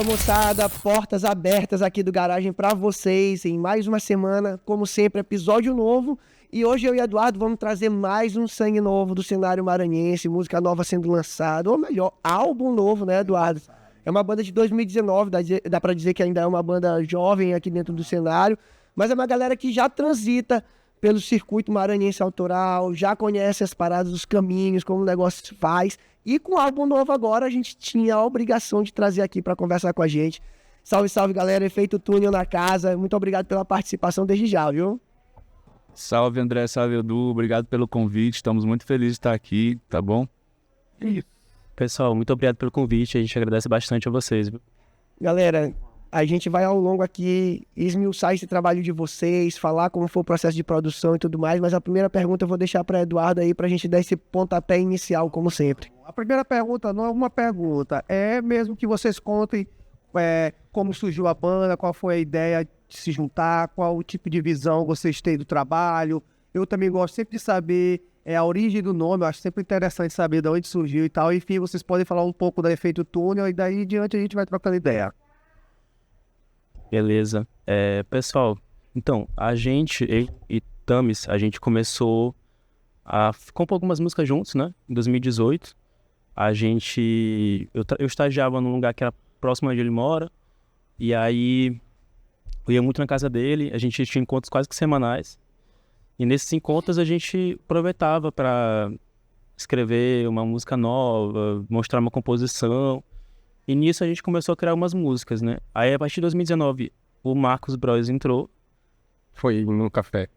Fala, moçada, portas abertas aqui do Garagem pra vocês em mais uma semana, como sempre, episódio novo. E hoje eu e Eduardo vamos trazer mais um sangue novo do cenário maranhense, música nova sendo lançada, ou melhor, álbum novo, né, Eduardo? É uma banda de 2019, dá pra dizer que ainda é uma banda jovem aqui dentro do cenário, mas é uma galera que já transita pelo circuito maranhense autoral, já conhece as paradas, os caminhos, como o negócio se faz. E com o álbum novo agora, a gente tinha a obrigação de trazer aqui para conversar com a gente. Salve, salve, galera. Efeito Túnel na casa. Muito obrigado pela participação desde já, viu? Salve, André. Salve, Edu. Obrigado pelo convite. Estamos muito felizes de estar aqui, tá bom? Pessoal, muito obrigado pelo convite. A gente agradece bastante a vocês, viu? Galera, a gente vai ao longo aqui esmiuçar esse trabalho de vocês, falar como foi o processo de produção e tudo mais, mas a primeira pergunta eu vou deixar para Eduardo aí, pra gente dar esse pontapé inicial, como sempre. A primeira pergunta não é uma pergunta, é mesmo que vocês contem como surgiu a banda, qual foi a ideia de se juntar, qual o tipo de visão vocês têm do trabalho. Eu também gosto sempre de saber a origem do nome, eu acho sempre interessante saber de onde surgiu e tal. Enfim, vocês podem falar um pouco do Efeito Túnel e daí em diante a gente vai trocando ideia. Beleza. Pessoal, então, eu e Tamis, a gente começou a compor algumas músicas juntos, né? Em 2018. Eu estagiava num lugar que era próximo onde ele mora, e aí eu ia muito na casa dele, a gente tinha encontros quase que semanais, e nesses encontros a gente aproveitava para escrever uma música nova, mostrar uma composição, e nisso a gente começou a criar umas músicas, né? Aí a partir de 2019 o Marcos Bros entrou. Foi no café.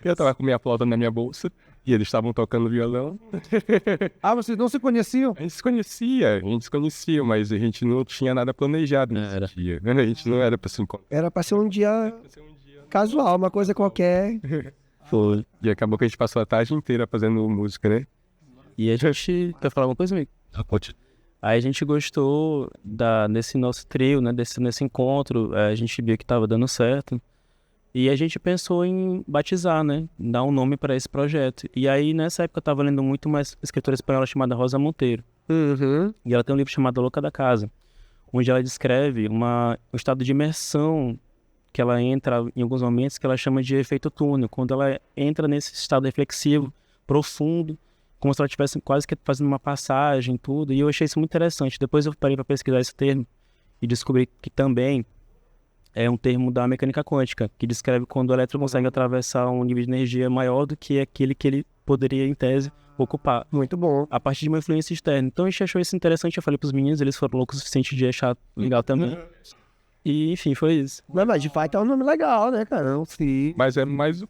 Eu tava com minha flauta na minha bolsa e eles estavam tocando violão. Ah, vocês não se conheciam? A gente se conhecia, mas a gente não tinha nada planejado nesse dia. A gente não era pra se encontrar. Era pra ser um dia casual, uma coisa qualquer. Foi. E acabou que a gente passou a tarde inteira fazendo música, né? E a gente... Quer falar uma coisa, amigo? Aí a gente gostou nesse nosso trio, né, nesse encontro, a gente viu que estava dando certo. E a gente pensou em batizar, né, dar um nome para esse projeto. E aí nessa época eu estava lendo muito uma escritora espanhola chamada Rosa Monteiro. Uhum. E ela tem um livro chamado Louca da Casa, onde ela descreve um estado de imersão que ela entra em alguns momentos, que ela chama de efeito túnel, quando ela entra nesse estado reflexivo, profundo, como se ela estivesse quase que fazendo uma passagem, tudo, e eu achei isso muito interessante. Depois eu parei para pesquisar esse termo e descobri que também é um termo da mecânica quântica, que descreve quando o elétron consegue atravessar um nível de energia maior do que aquele que ele poderia, em tese, ocupar. Muito bom. A partir de uma influência externa. Então a gente achou isso interessante, eu falei pros meninos, eles foram loucos o suficiente de achar legal também. E, enfim, foi isso. Mas de fato é um nome legal, né, cara? Sim. Mas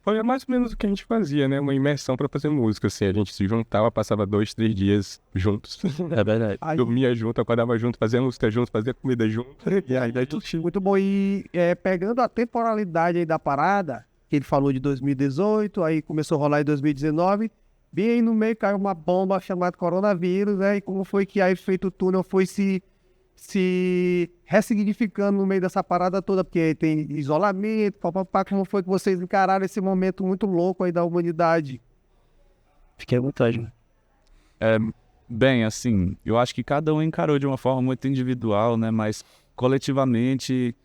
foi mais ou menos o que a gente fazia, né? Uma imersão pra fazer música, assim. A gente se juntava, passava 2, 3 dias juntos. É verdade. Dormia junto, acordava junto, fazia música junto, fazia comida junto. E aí tudo tinha. Muito bom. E pegando a temporalidade aí da parada, que ele falou de 2018, aí começou a rolar em 2019, bem aí no meio caiu uma bomba chamada coronavírus, né? E como foi que a Efeito Túnel foi se ressignificando no meio dessa parada toda, porque tem isolamento, papapá, como foi que vocês encararam esse momento muito louco aí da humanidade? Fiquei à vontade. Bem, assim, eu acho que cada um encarou de uma forma muito individual, né? Mas coletivamente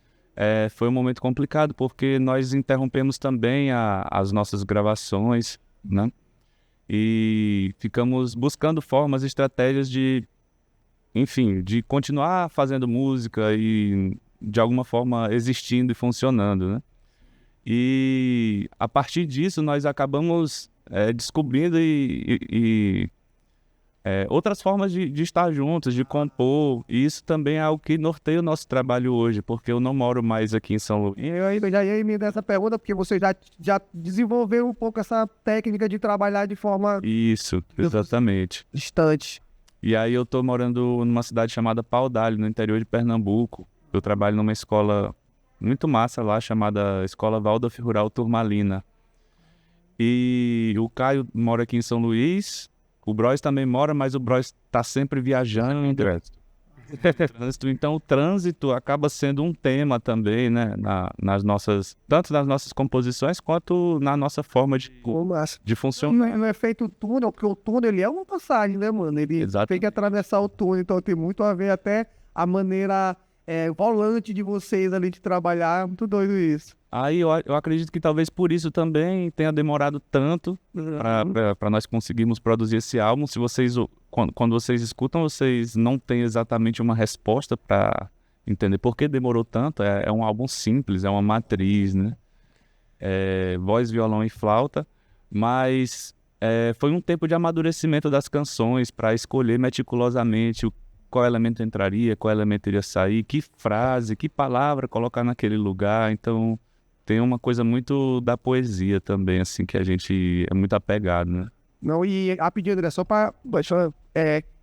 foi um momento complicado, porque nós interrompemos também as nossas gravações, né? E ficamos buscando formas, estratégias de continuar fazendo música e de alguma forma existindo e funcionando, né? E a partir disso nós acabamos descobrindo outras formas de estar juntos, de compor, e isso também é algo que norteia o nosso trabalho hoje, porque eu não moro mais aqui em São Luís. Eu já ia emendar essa pergunta, porque você já desenvolveu um pouco essa técnica de trabalhar de forma Isso, exatamente. distante. E aí eu tô morando numa cidade chamada Paudalho, no interior de Pernambuco. Eu trabalho numa escola muito massa lá, chamada Escola Waldorf Rural Turmalina. E o Caio mora aqui em São Luís, o Bros também mora, mas o Bros tá sempre viajando. Então o trânsito acaba sendo um tema também, né, tanto nas nossas composições quanto na nossa forma de funcionar. Não é feito túnel, porque o túnel ele é uma passagem, né, mano? Ele Exato. tem que atravessar o túnel, então tem muito a ver até a maneira volante de vocês ali de trabalhar. Muito doido isso. Aí eu acredito que talvez por isso também tenha demorado tanto para nós conseguirmos produzir esse álbum. Se vocês, quando vocês escutam, vocês não têm exatamente uma resposta para entender por que demorou tanto. É um álbum simples, é uma matriz, né? Voz, violão e flauta, mas foi um tempo de amadurecimento das canções para escolher meticulosamente qual elemento entraria, qual elemento iria sair, que frase, que palavra colocar naquele lugar. Então tem uma coisa muito da poesia também, assim, que a gente é muito apegado, né? Não, e rapidinho, André, só para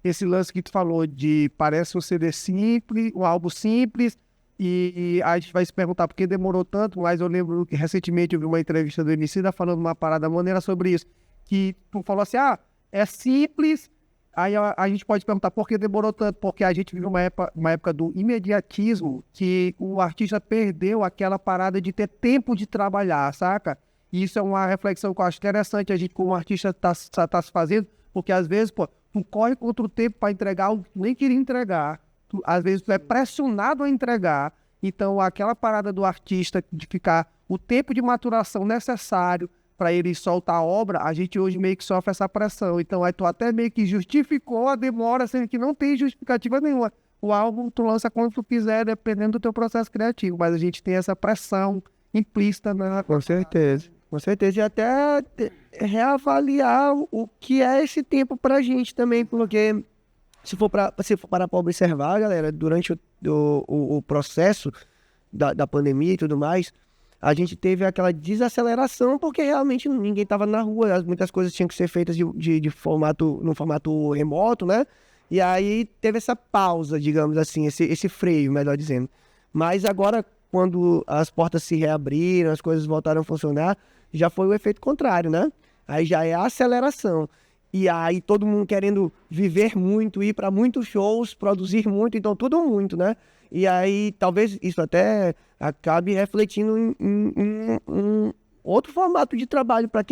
esse lance que tu falou de parece um CD simples, um álbum simples, e a gente vai se perguntar por que demorou tanto, mas eu lembro que recentemente eu vi uma entrevista do Emicida falando uma parada maneira sobre isso, que tu falou assim, é simples, aí a gente pode perguntar por que demorou tanto, porque a gente vive uma época do imediatismo, que o artista perdeu aquela parada de ter tempo de trabalhar, saca? E isso é uma reflexão que eu acho interessante, a gente como artista tá se fazendo, porque às vezes, pô, tu corre contra o tempo para entregar algo que tu nem queria entregar, às vezes tu é pressionado a entregar, então aquela parada do artista de ficar o tempo de maturação necessário para ele soltar a obra, a gente hoje meio que sofre essa pressão. Então aí tu até meio que justificou a demora, sendo que não tem justificativa nenhuma. O álbum tu lança quando tu quiser, dependendo do teu processo criativo, mas a gente tem essa pressão implícita na... Com certeza. Com certeza. E até reavaliar o que é esse tempo pra gente também, porque se for parar para observar, galera, durante o processo da pandemia e tudo mais, a gente teve aquela desaceleração porque realmente ninguém estava na rua, muitas coisas tinham que ser feitas no formato remoto, né? E aí teve essa pausa, digamos assim, esse freio, melhor dizendo. Mas agora, quando as portas se reabriram, as coisas voltaram a funcionar, já foi o efeito contrário, né? Aí já é a aceleração. E aí todo mundo querendo viver muito, ir para muitos shows, produzir muito, então tudo muito, né? E aí talvez isso até acabe refletindo em outro formato de trabalho para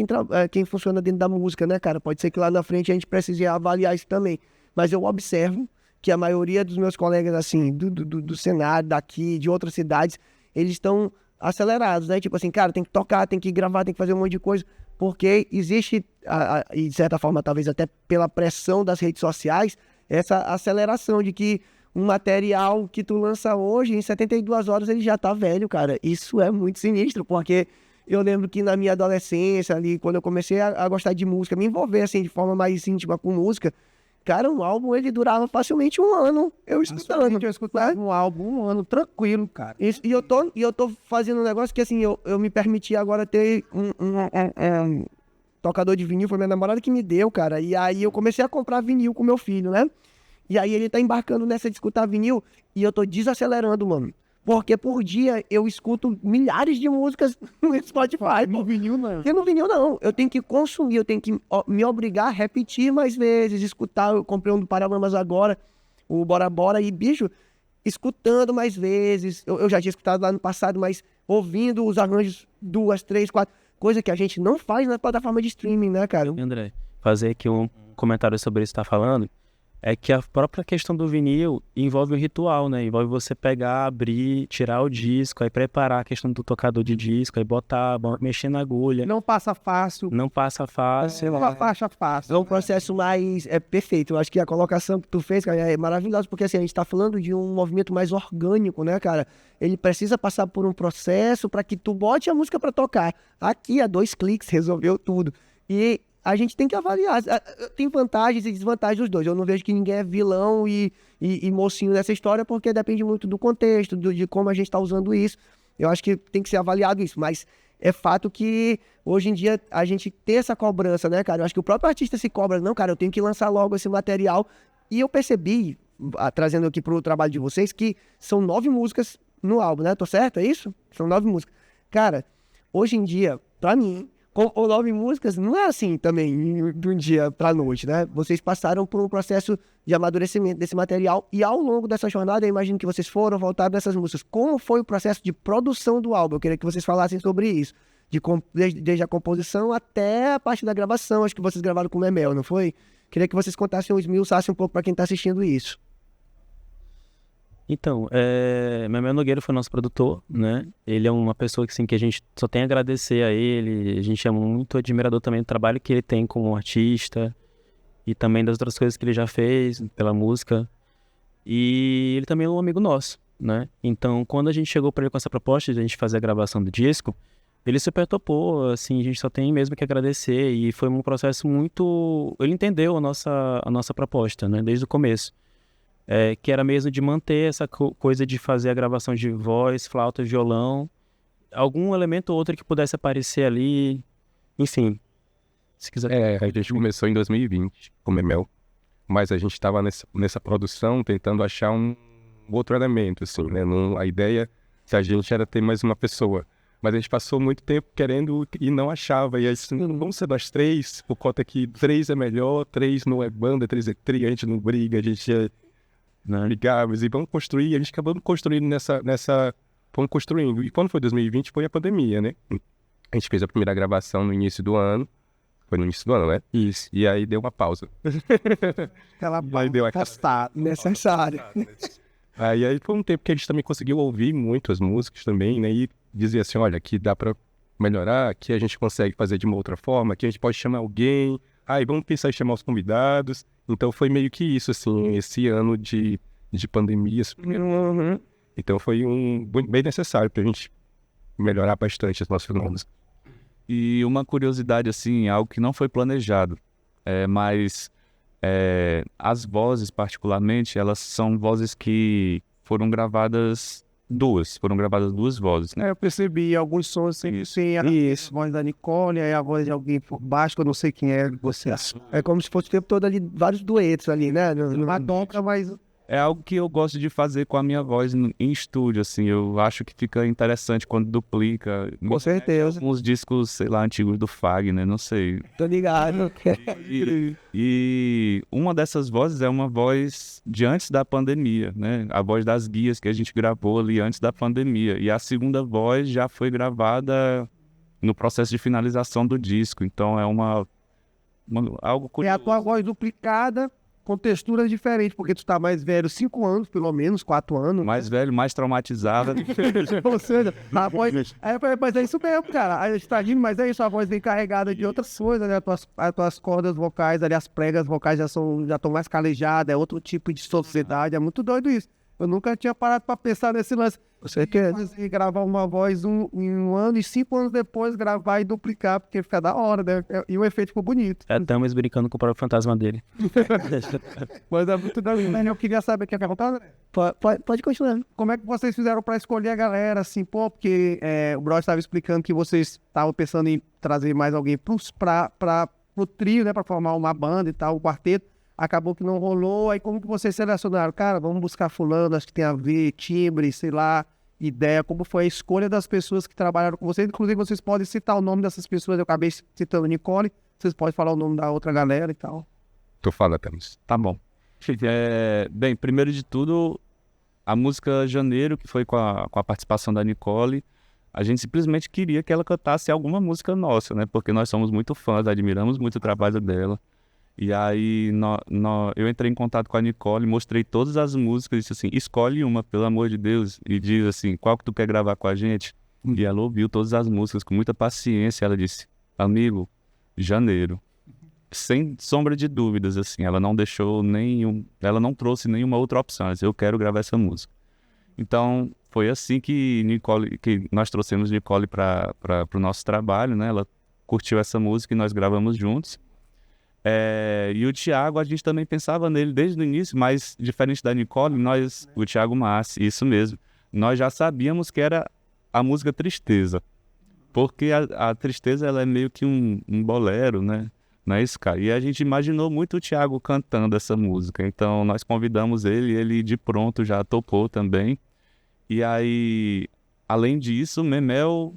quem funciona dentro da música, né, cara? Pode ser que lá na frente a gente precise avaliar isso também. Mas eu observo que a maioria dos meus colegas, assim, do cenário, daqui, de outras cidades, eles estão acelerados, né? Tipo assim, cara, tem que tocar, tem que gravar, tem que fazer um monte de coisa, porque existe, e de certa forma, talvez até pela pressão das redes sociais, essa aceleração de que um material que tu lança hoje, em 72 horas ele já tá velho, cara. Isso é muito sinistro, porque eu lembro que na minha adolescência, ali, quando eu comecei a gostar de música, me envolver, assim, de forma mais íntima com música, cara, um álbum, ele durava facilmente um ano, eu escutando. Eu escutava um álbum um ano tranquilo, cara. E eu tô fazendo um negócio que, assim, eu me permiti agora ter um tocador de vinil, foi minha namorada que me deu, cara. E aí eu comecei a comprar vinil com meu filho, né? E aí ele tá embarcando nessa de escutar vinil e eu tô desacelerando, mano. Porque por dia eu escuto milhares de músicas no Spotify. No vinil, não. Porque no vinil, não. Eu tenho que consumir, eu tenho que me obrigar a repetir mais vezes, escutar. Eu comprei um do Paralamas agora, o Bora Bora, e, bicho, escutando mais vezes. Eu já tinha escutado lá no passado, mas ouvindo os arranjos 2, 3, 4, coisa que a gente não faz na plataforma de streaming, né, cara? André, fazer aqui um comentário sobre isso que você tá falando. É que a própria questão do vinil envolve um ritual, né? Envolve você pegar, abrir, tirar o disco, aí preparar a questão do tocador de disco, aí botar, mexer na agulha. Não passa fácil. Não passa fácil. Não passa fácil. É um processo mais perfeito. Eu acho que a colocação que tu fez, cara, é maravilhosa, porque assim, a gente tá falando de um movimento mais orgânico, né, cara? Ele precisa passar por um processo para que tu bote a música para tocar. Aqui, a 2 cliques, resolveu tudo. E a gente tem que avaliar. Tem vantagens e desvantagens dos dois. Eu não vejo que ninguém é vilão e mocinho nessa história, porque depende muito do contexto, de como a gente está usando isso. Eu acho que tem que ser avaliado isso, mas é fato que hoje em dia a gente tem essa cobrança, né, cara? Eu acho que o próprio artista se cobra, não, cara, eu tenho que lançar logo esse material. E eu percebi, trazendo aqui pro trabalho de vocês, que são 9 músicas no álbum, né? Tô certo? É isso? São 9 músicas. Cara, hoje em dia, pra mim, com 9 músicas, não é assim também, de um dia pra noite, né? Vocês passaram por um processo de amadurecimento desse material e ao longo dessa jornada, eu imagino que vocês voltaram dessas músicas. Como foi o processo de produção do álbum? Eu queria que vocês falassem sobre isso. Desde a composição até a parte da gravação. Acho que vocês gravaram com o Memel, não foi? Queria que vocês contassem ou esmiuçassem um pouco pra quem tá assistindo isso. Então, Memel Nogueira foi nosso produtor, né? Ele é uma pessoa que, assim, que a gente só tem a agradecer a ele. A gente é muito admirador também do trabalho que ele tem como artista e também das outras coisas que ele já fez pela música. E ele também é um amigo nosso, né? Então, quando a gente chegou para ele com essa proposta de a gente fazer a gravação do disco, ele super topou, assim, a gente só tem mesmo que agradecer. E foi um processo muito... Ele entendeu a nossa proposta, né? Desde o começo. Que era mesmo de manter essa coisa de fazer a gravação de voz, flauta, violão, algum elemento ou outro que pudesse aparecer ali, enfim, se quiser. A gente começou em 2020 com o Memel, mas a gente estava nessa produção tentando achar um outro elemento, assim, né? A ideia que a gente era ter mais uma pessoa, mas a gente passou muito tempo querendo e não achava, e assim, vamos ser nós três, por conta que 3 é melhor, 3 não é banda, 3 é trio, a gente não briga, a gente ligáveis, e vamos construir, a gente acabou construindo vamos construindo, e quando foi 2020 foi a pandemia, né? A gente fez a primeira gravação no início do ano, foi no início do ano, né? Isso. E aí deu uma pausa. Aquela Aí deu afastada. Necessário. Aí foi um tempo que a gente também conseguiu ouvir muito as músicas também, né? E dizer assim, olha, aqui dá pra melhorar, aqui a gente consegue fazer de uma outra forma, aqui a gente pode chamar alguém, vamos pensar em chamar os convidados. Então foi meio que isso, assim, esse ano de pandemia. Então foi bem necessário pra gente melhorar bastante as nossas músicas. E uma curiosidade, assim, algo que não foi planejado, mas as vozes, particularmente, elas são vozes que foram gravadas duas vozes, né? Eu percebi alguns sons sem a voz da Nicole, aí a voz de alguém por baixo, que eu não sei quem é, você É como se fosse o tempo todo ali, vários duetos ali, né? uma dobra, mas É algo que eu gosto de fazer com a minha voz em estúdio, assim. Eu acho que fica interessante quando duplica. Com certeza. Uns discos, sei lá, antigos do Fagner, não sei. Tô ligado. E uma dessas vozes é uma voz de antes da pandemia, né? A voz das guias que a gente gravou ali antes da pandemia. E a segunda voz já foi gravada no processo de finalização do disco. Então é algo é curioso. a tua voz duplicada com texturas diferentes, porque tu tá mais velho, 5 anos, pelo menos, 4 anos. Mais velho, mais traumatizado. Ou seja, a voz... mas é isso mesmo, cara. A gente tá rindo, mas é isso, a voz vem carregada de outras coisas, né? As tuas cordas vocais, ali, as pregas vocais já estão mais calejadas, é outro tipo de sonoridade, é muito doido isso. Eu nunca tinha parado pra pensar nesse lance. Você quer? Gravar uma voz em um ano e 5 anos depois gravar e duplicar, porque fica da hora, né? E o efeito ficou bonito. Estamos brincando com o próprio fantasma dele. Mas é muito da hora. Eu queria saber, quer perguntar, né? Pode continuar. Como é que vocês fizeram pra escolher a galera, assim, porque o Bros estava explicando que vocês estavam pensando em trazer mais alguém pro trio, né, pra formar uma banda e tal, um quarteto. Acabou que não rolou, aí como que vocês selecionaram? Cara, vamos buscar fulano, acho que tem a ver, timbre, sei lá, ideia, como foi a escolha das pessoas que trabalharam com vocês. Inclusive, vocês podem citar o nome dessas pessoas, eu acabei citando Nicole, vocês podem falar o nome da outra galera e tal. Tu fala, Thames. Tá bom. Bem, primeiro de tudo, a música Janeiro, que foi com a participação da Nicole, a gente simplesmente queria que ela cantasse alguma música nossa, né? Porque nós somos muito fãs, admiramos muito o trabalho dela. E aí eu entrei em contato com a Nicole, mostrei todas as músicas e disse assim, escolhe uma, pelo amor de Deus, e diz assim, qual que tu quer gravar com a gente? E ela ouviu todas as músicas com muita paciência, ela disse, amigo, Janeiro. Sem sombra de dúvidas, assim, ela não trouxe nenhuma outra opção, ela disse, eu quero gravar essa música. Então, foi assim que nós trouxemos Nicole para o nosso trabalho, né? Ela curtiu essa música e nós gravamos juntos. E o Thiago, a gente também pensava nele desde o início, mas diferente da Nicole, o Thiago Massi, isso mesmo, nós já sabíamos que era a música Tristeza, porque a Tristeza ela é meio que um bolero, né? Não é isso, cara? E a gente imaginou muito o Thiago cantando essa música, então nós convidamos ele de pronto já topou também. E aí, além disso, Memel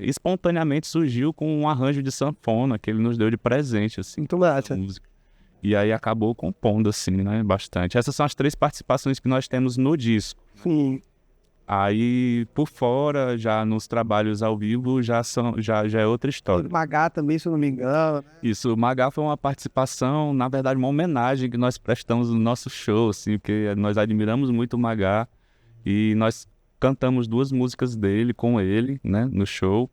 espontaneamente surgiu com um arranjo de sanfona que ele nos deu de presente, assim, Muito massa. música. E aí acabou compondo, assim, né, bastante. Essas são as 3 participações que nós temos no disco. Sim. Aí, por fora, já nos trabalhos ao vivo, já é outra história. Magá também, se eu não me engano. Isso, o Magá foi uma participação, na verdade, uma homenagem que nós prestamos no nosso show, assim, porque nós admiramos muito o Magá e nós cantamos 2 músicas dele com ele, né, no show.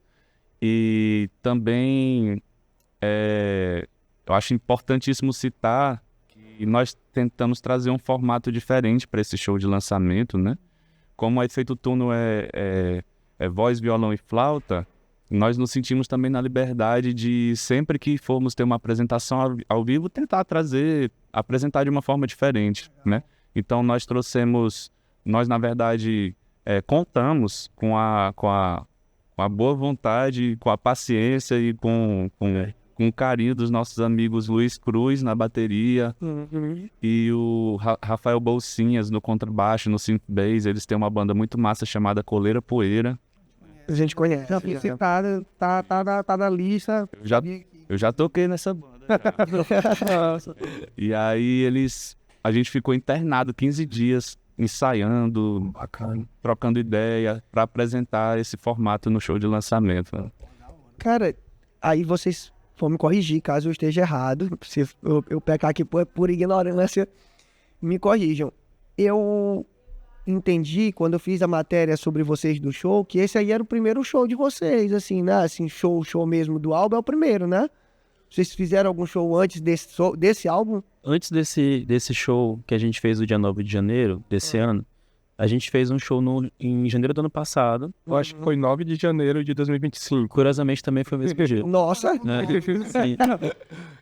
E também eu acho importantíssimo citar que nós tentamos trazer um formato diferente para esse show de lançamento, né? Como o Efeito Túnel é voz, violão e flauta, nós nos sentimos também na liberdade de, sempre que formos ter uma apresentação ao vivo, tentar apresentar de uma forma diferente, né? Então nós na verdade, contamos com a boa vontade, com a paciência e com o carinho dos nossos amigos Luiz Cruz na bateria e o Rafael Bolsinhas no contrabaixo, no synth bass. Eles têm uma banda muito massa chamada Coleira Poeira. A gente conhece. Esse cara tá na lista. Eu já toquei nessa banda. E aí a gente ficou internado 15 dias ensaiando, trocando ideia para apresentar esse formato no show de lançamento, né? Cara, aí vocês vão me corrigir caso eu esteja errado. Se eu pecar aqui por ignorância, me corrijam. Eu entendi, quando eu fiz a matéria sobre vocês do show, que esse aí era o primeiro show de vocês, assim, né? Assim, show mesmo do álbum é o primeiro, né? Vocês fizeram algum show antes desse álbum? Antes desse show que a gente fez no dia 9 de janeiro desse ano, a gente fez um show em janeiro do ano passado. Eu acho que foi 9 de janeiro de 2025. Curiosamente também foi o mesmo dia. Nossa! Sim,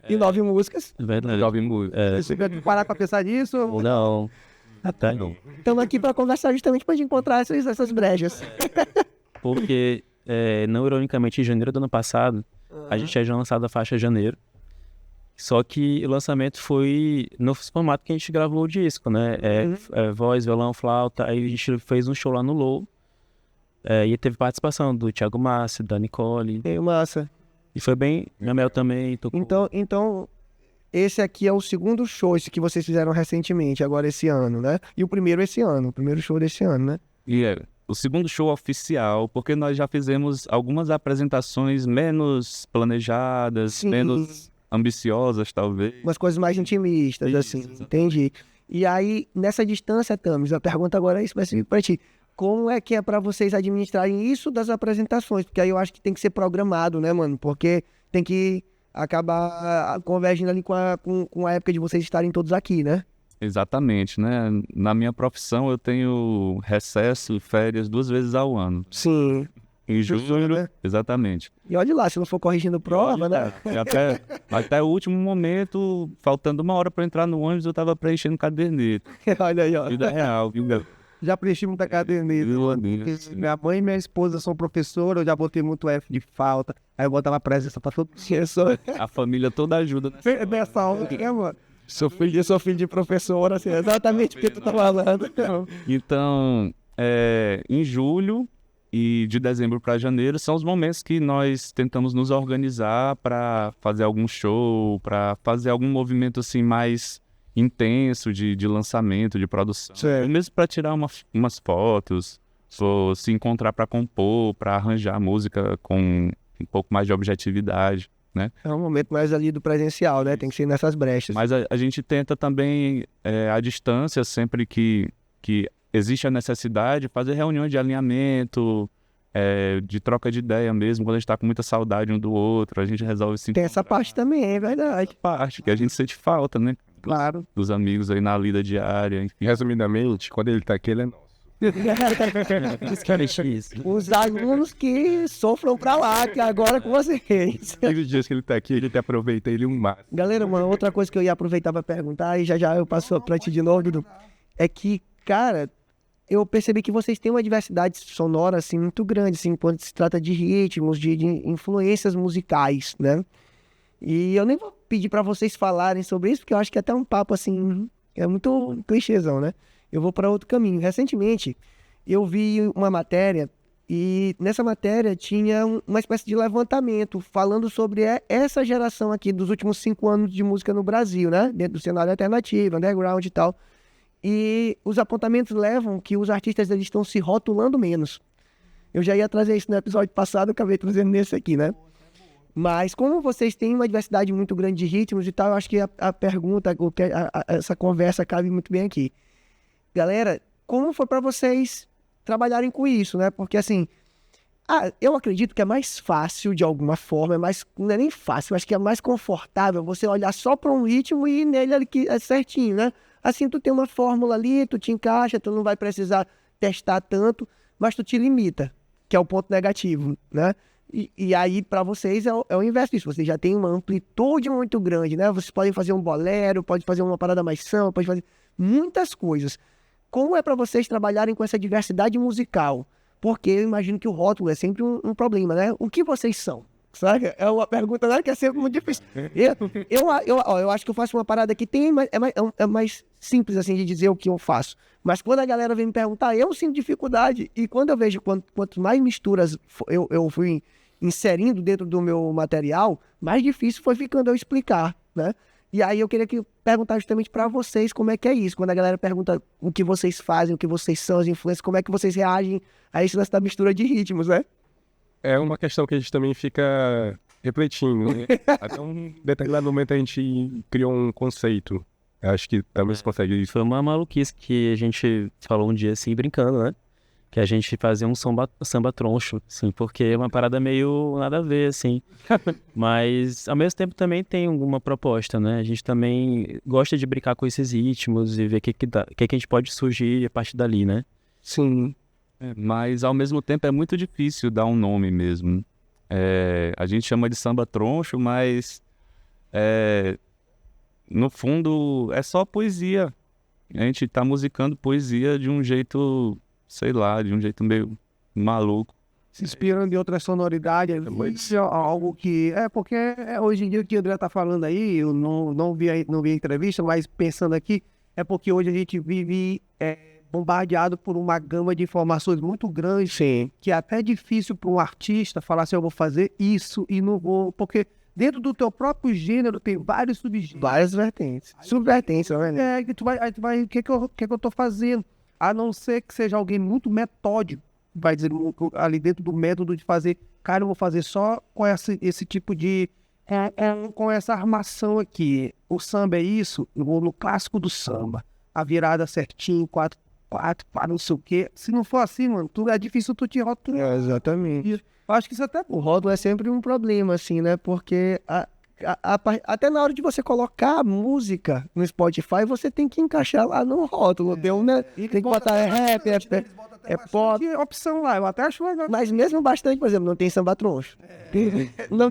E 9 músicas. é verdade. 9 músicas. Você vai parar pra pensar nisso? Não. Até não. Estamos aqui para conversar justamente para encontrar essas brechas. Porque, não ironicamente, em janeiro do ano passado, a gente tinha lançado a faixa Janeiro. Só que o lançamento foi no formato que a gente gravou o disco, né? Voz, violão, flauta. Aí a gente fez um show lá no Low. E teve participação do Thiago Massi, da Nicole. Massa. E foi bem... Minha Mel também tocou. Então, esse aqui é o segundo show, esse que vocês fizeram recentemente, agora esse ano, né? E o primeiro esse ano, o primeiro show desse ano, né? E o segundo show oficial, porque nós já fizemos algumas apresentações menos planejadas, Sim. menos ambiciosas, talvez. Umas coisas mais intimistas, Isso, assim, exatamente. entendi. E aí, nessa distância, Thames, a pergunta agora é específica para ti. Como é que é para vocês administrarem isso das apresentações? Porque aí eu acho que tem que ser programado, né, mano? Porque tem que acabar convergindo ali com a época de vocês estarem todos aqui, né? Exatamente, né? Na minha profissão eu tenho recesso, férias 2 vezes ao ano. Sim. Em Justo, julho, né? exatamente. E olha lá, se não for corrigindo prova, né? E até o último momento, faltando 1 hora para entrar no ônibus, eu tava preenchendo caderneta. Olha aí, ó. Vida real, viu? Já preenchi muita caderneta. Minha mãe e minha esposa são professoras, eu já botei muito F de falta. Aí eu botava presença pra todo mundo. A família toda ajuda, né? Nessa aula, né, mano? Sou filho de professora, assim, exatamente o que tu tá falando. Então, em julho e de dezembro para janeiro são os momentos que nós tentamos nos organizar para fazer algum show, para fazer algum movimento assim mais intenso de lançamento, de produção. Certo. Mesmo para tirar umas fotos, ou se encontrar para compor, para arranjar música com um pouco mais de objetividade, né? É um momento mais ali do presencial, né? Tem que ser nessas brechas. Mas a gente tenta também, à distância, sempre que existe a necessidade, fazer reuniões de alinhamento, de troca de ideia mesmo, quando a gente está com muita saudade um do outro, a gente resolve se Tem essa encontrar. parte também, é verdade. Parte que a gente sente falta, né? Claro. Dos amigos aí na lida diária, enfim. Resumidamente, quando ele tá aqui, ele é nosso. Isso. Os alunos que sofram pra lá, que agora é com vocês. E os dias que ele tá aqui, ele aproveita ele um máximo. Galera, uma outra coisa que eu ia aproveitar pra perguntar, e já eu passo pra ti de novo, Dudu, é que, cara, eu percebi que vocês têm uma diversidade sonora, assim, muito grande, assim, quando se trata de ritmos, de influências musicais, né? E eu nem vou pedir pra vocês falarem sobre isso, porque eu acho que é até um papo, assim, é muito clichêzão, né? Eu vou pra outro caminho. Recentemente, eu vi uma matéria, e nessa matéria tinha uma espécie de levantamento falando sobre essa geração aqui dos últimos 5 anos de música no Brasil, né? Dentro do cenário alternativo, underground e tal. E os apontamentos levam que os artistas eles estão se rotulando menos. Eu já ia trazer isso no episódio passado, eu acabei trazendo nesse aqui, né? Mas como vocês têm uma diversidade muito grande de ritmos e tal, eu acho que a pergunta, essa conversa cabe muito bem aqui. Galera, como foi para vocês trabalharem com isso, né? Porque assim, eu acredito que é mais fácil de alguma forma, não é nem fácil, eu acho que é mais confortável você olhar só para um ritmo e ir nele ali que é certinho, né? Assim, tu tem uma fórmula ali, tu te encaixa, tu não vai precisar testar tanto, mas tu te limita, que é o ponto negativo, né? E aí, para vocês, é o inverso disso. Vocês já têm uma amplitude muito grande, né? Vocês podem fazer um bolero, pode fazer uma parada mais samba, pode fazer muitas coisas. Como é para vocês trabalharem com essa diversidade musical? Porque eu imagino que o rótulo é sempre um problema, né? O que vocês são? Sabe? É uma pergunta, né, que é sempre muito difícil. Eu acho que eu faço uma parada que tem, é mais simples assim de dizer o que eu faço. Mas quando a galera vem me perguntar, eu sinto dificuldade. E quando eu vejo quanto mais misturas eu fui inserindo dentro do meu material, mais difícil foi ficando eu explicar, né? E aí eu queria perguntar justamente para vocês como é que é isso. Quando a galera pergunta o que vocês fazem, o que vocês são, as influências, como é que vocês reagem a isso nessa mistura de ritmos, né? É uma questão que a gente também fica refletindo, né? Até um determinado momento a gente criou um conceito. Eu acho que também você consegue... Foi uma maluquice que a gente falou um dia assim, brincando, né? Que a gente fazia um samba troncho, assim, porque é uma parada meio nada a ver, assim. Mas, ao mesmo tempo, também tem alguma proposta, né? A gente também gosta de brincar com esses ritmos e ver o que a gente pode surgir a partir dali, né? Sim. Mas, ao mesmo tempo, é muito difícil dar um nome mesmo. A gente chama de samba troncho, mas, no fundo, é só poesia. A gente tá musicando poesia de um jeito, sei lá, de um jeito meio maluco. Se inspirando em outras sonoridades, algo que... porque hoje em dia o que o André tá falando aí, eu não vi a entrevista, mas pensando aqui, é porque hoje a gente vive... bombardeado por uma gama de informações muito grande, Sim. que é até difícil para um artista falar assim, eu vou fazer isso e não vou, porque dentro do teu próprio gênero tem vários subgêneros. Várias vertentes. Subvertentes, né? Aí tu vai, o que eu tô fazendo? A não ser que seja alguém muito metódico, vai dizer ali dentro do método de fazer, cara, eu vou fazer só com esse tipo de, com essa armação aqui. O samba é isso, eu vou no clássico do samba, a virada certinho, 4, não sei o quê. Se não for assim, mano, é difícil tu te rotular. Exatamente. Eu acho que isso até... O rótulo é sempre um problema, assim, né? Porque até na hora de você colocar a música no Spotify, você tem que encaixar lá no rótulo. Tem que botar rap, é pop. Tem opção lá, eu até acho legal. Mas mesmo bastante, por exemplo, não tem samba troncho. Não,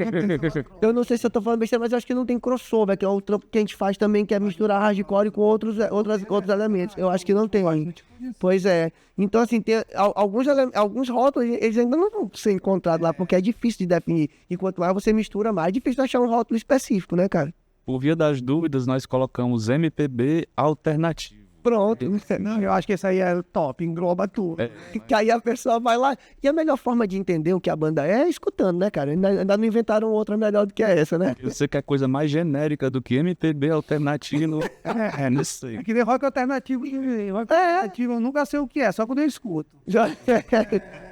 eu não sei se eu tô falando besteira, mas eu acho que não tem crossover, que é o trampo que a gente faz também, que é misturar hardcore com outros elementos. Eu acho que não tem ainda. Pois é. Então, assim, tem alguns rótulos, eles ainda não vão ser encontrados lá, porque é difícil de definir. E quanto mais você mistura, mais é difícil achar um rótulo específico, né, cara? Por via das dúvidas, nós colocamos MPB alternativo. Pronto. Não, eu acho que esse aí é top, engloba tudo. Que aí a pessoa vai lá. E a melhor forma de entender o que a banda é escutando, né, cara? Ainda não inventaram outra melhor do que essa, né? Você quer coisa mais genérica do que MPB alternativo? Não sei. É que nem rock alternativo. Rock alternativo eu nunca sei o que é, só quando eu escuto.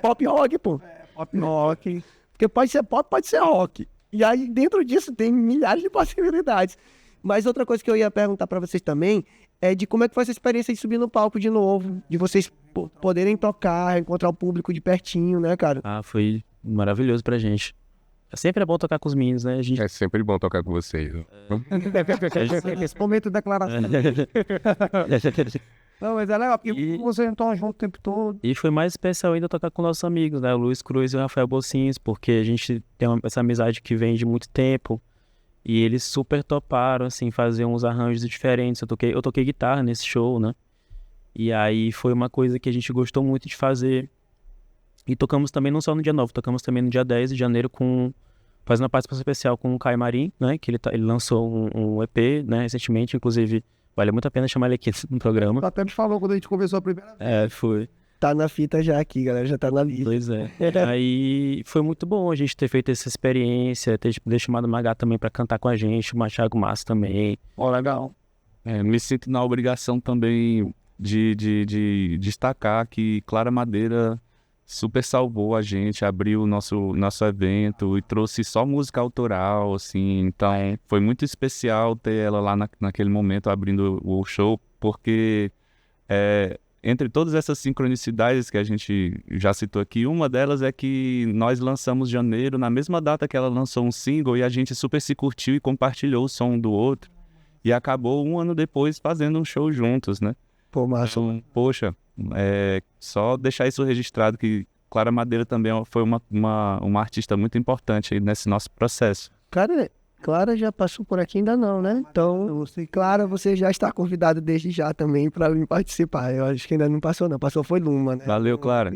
Pop rock, pô. Pop rock. Porque pode ser pop, pode ser rock. E aí, dentro disso, tem milhares de possibilidades. Mas outra coisa que eu ia perguntar pra vocês também é de como é que foi essa experiência de subir no palco de novo, de vocês poderem tocar, encontrar o público de pertinho, né, cara? Foi maravilhoso pra gente. Sempre é bom tocar com os meninos, né? É sempre bom tocar com vocês. Esse momento de declaração. Não, mas é legal, porque vocês estão juntos o tempo todo. E foi mais especial ainda tocar com nossos amigos, né? O Luiz Cruz e o Rafael Bocins, porque a gente tem essa amizade que vem de muito tempo. E eles super toparam, assim, fazer uns arranjos diferentes. Eu toquei guitarra nesse show, né? E aí foi uma coisa que a gente gostou muito de fazer. E tocamos também não só no dia 9, tocamos também no dia 10 de janeiro fazendo uma participação especial com o Caio Marim, né? Que ele lançou um EP, né, recentemente, inclusive vale muito a pena chamar ele aqui no programa. Tu até me falou quando a gente conversou a primeira vez. Foi. Tá na fita já aqui, galera, já tá na lista. Pois é. Aí foi muito bom a gente ter feito essa experiência, ter chamado o Magá também pra cantar com a gente, o Thiago Massa também. Legal. Me sinto na obrigação também de destacar que Clara Madeira super salvou a gente, abriu o nosso evento e trouxe só música autoral, assim. Então, foi muito especial ter ela lá naquele momento abrindo o show, porque entre todas essas sincronicidades que a gente já citou aqui, uma delas é que nós lançamos Janeiro na mesma data que ela lançou um single e a gente super se curtiu e compartilhou o som um do outro. E acabou 1 ano depois fazendo um show juntos, né? Pô, massa. Então, poxa, só deixar isso registrado que Clara Madeira também foi uma artista muito importante aí nesse nosso processo. Clara já passou por aqui, ainda não, né? Então, Clara, você já está convidada desde já também para vir participar. Eu acho que ainda não passou, não. Passou foi Luma, né? Valeu, Clara.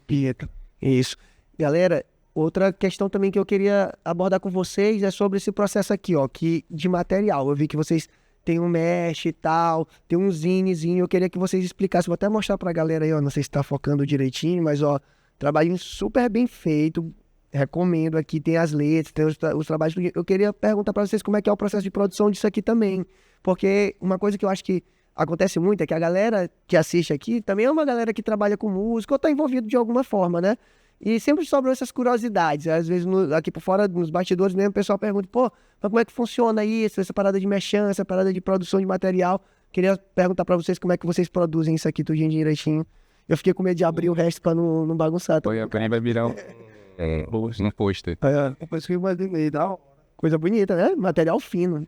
Pietro. Isso. Galera, outra questão também que eu queria abordar com vocês é sobre esse processo aqui, ó, de material. Eu vi que vocês têm um mesh e tal, tem um zinezinho. Eu queria que vocês explicassem. Vou até mostrar pra galera aí, ó. Não sei se tá focando direitinho, mas, ó, trabalhinho super bem feito. Recomendo aqui, tem as letras, tem os trabalhos. Eu queria perguntar para vocês como é que é o processo de produção disso aqui também. Porque uma coisa que eu acho que acontece muito é que a galera que assiste aqui também é uma galera que trabalha com música ou está envolvido de alguma forma, né? E sempre sobram essas curiosidades. Às vezes, aqui por fora, nos bastidores mesmo, o pessoal pergunta, pô, mas como é que funciona isso? Essa parada de merchan, essa parada de produção de material. Queria perguntar para vocês como é que vocês produzem isso aqui tudinho direitinho. Eu fiquei com medo de abrir o resto para não bagunçar. Foi, vai virar um pôster. Depois que eu imaginei, coisa bonita, né? Material fino.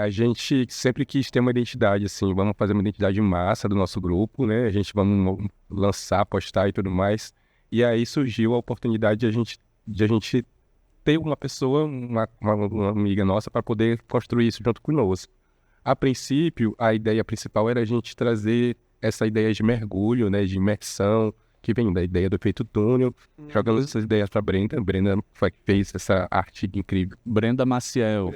A gente sempre quis ter uma identidade, assim, vamos fazer uma identidade massa do nosso grupo, né? A gente vamos lançar, postar e tudo mais. E aí surgiu a oportunidade de a gente ter uma pessoa, uma amiga nossa, para poder construir isso junto conosco. A princípio, a ideia principal era a gente trazer essa ideia de mergulho, né? De imersão, que vem da ideia do efeito túnel, jogando essas ideias para Brenda. Brenda foi que fez essa arte incrível. Brenda Maciel.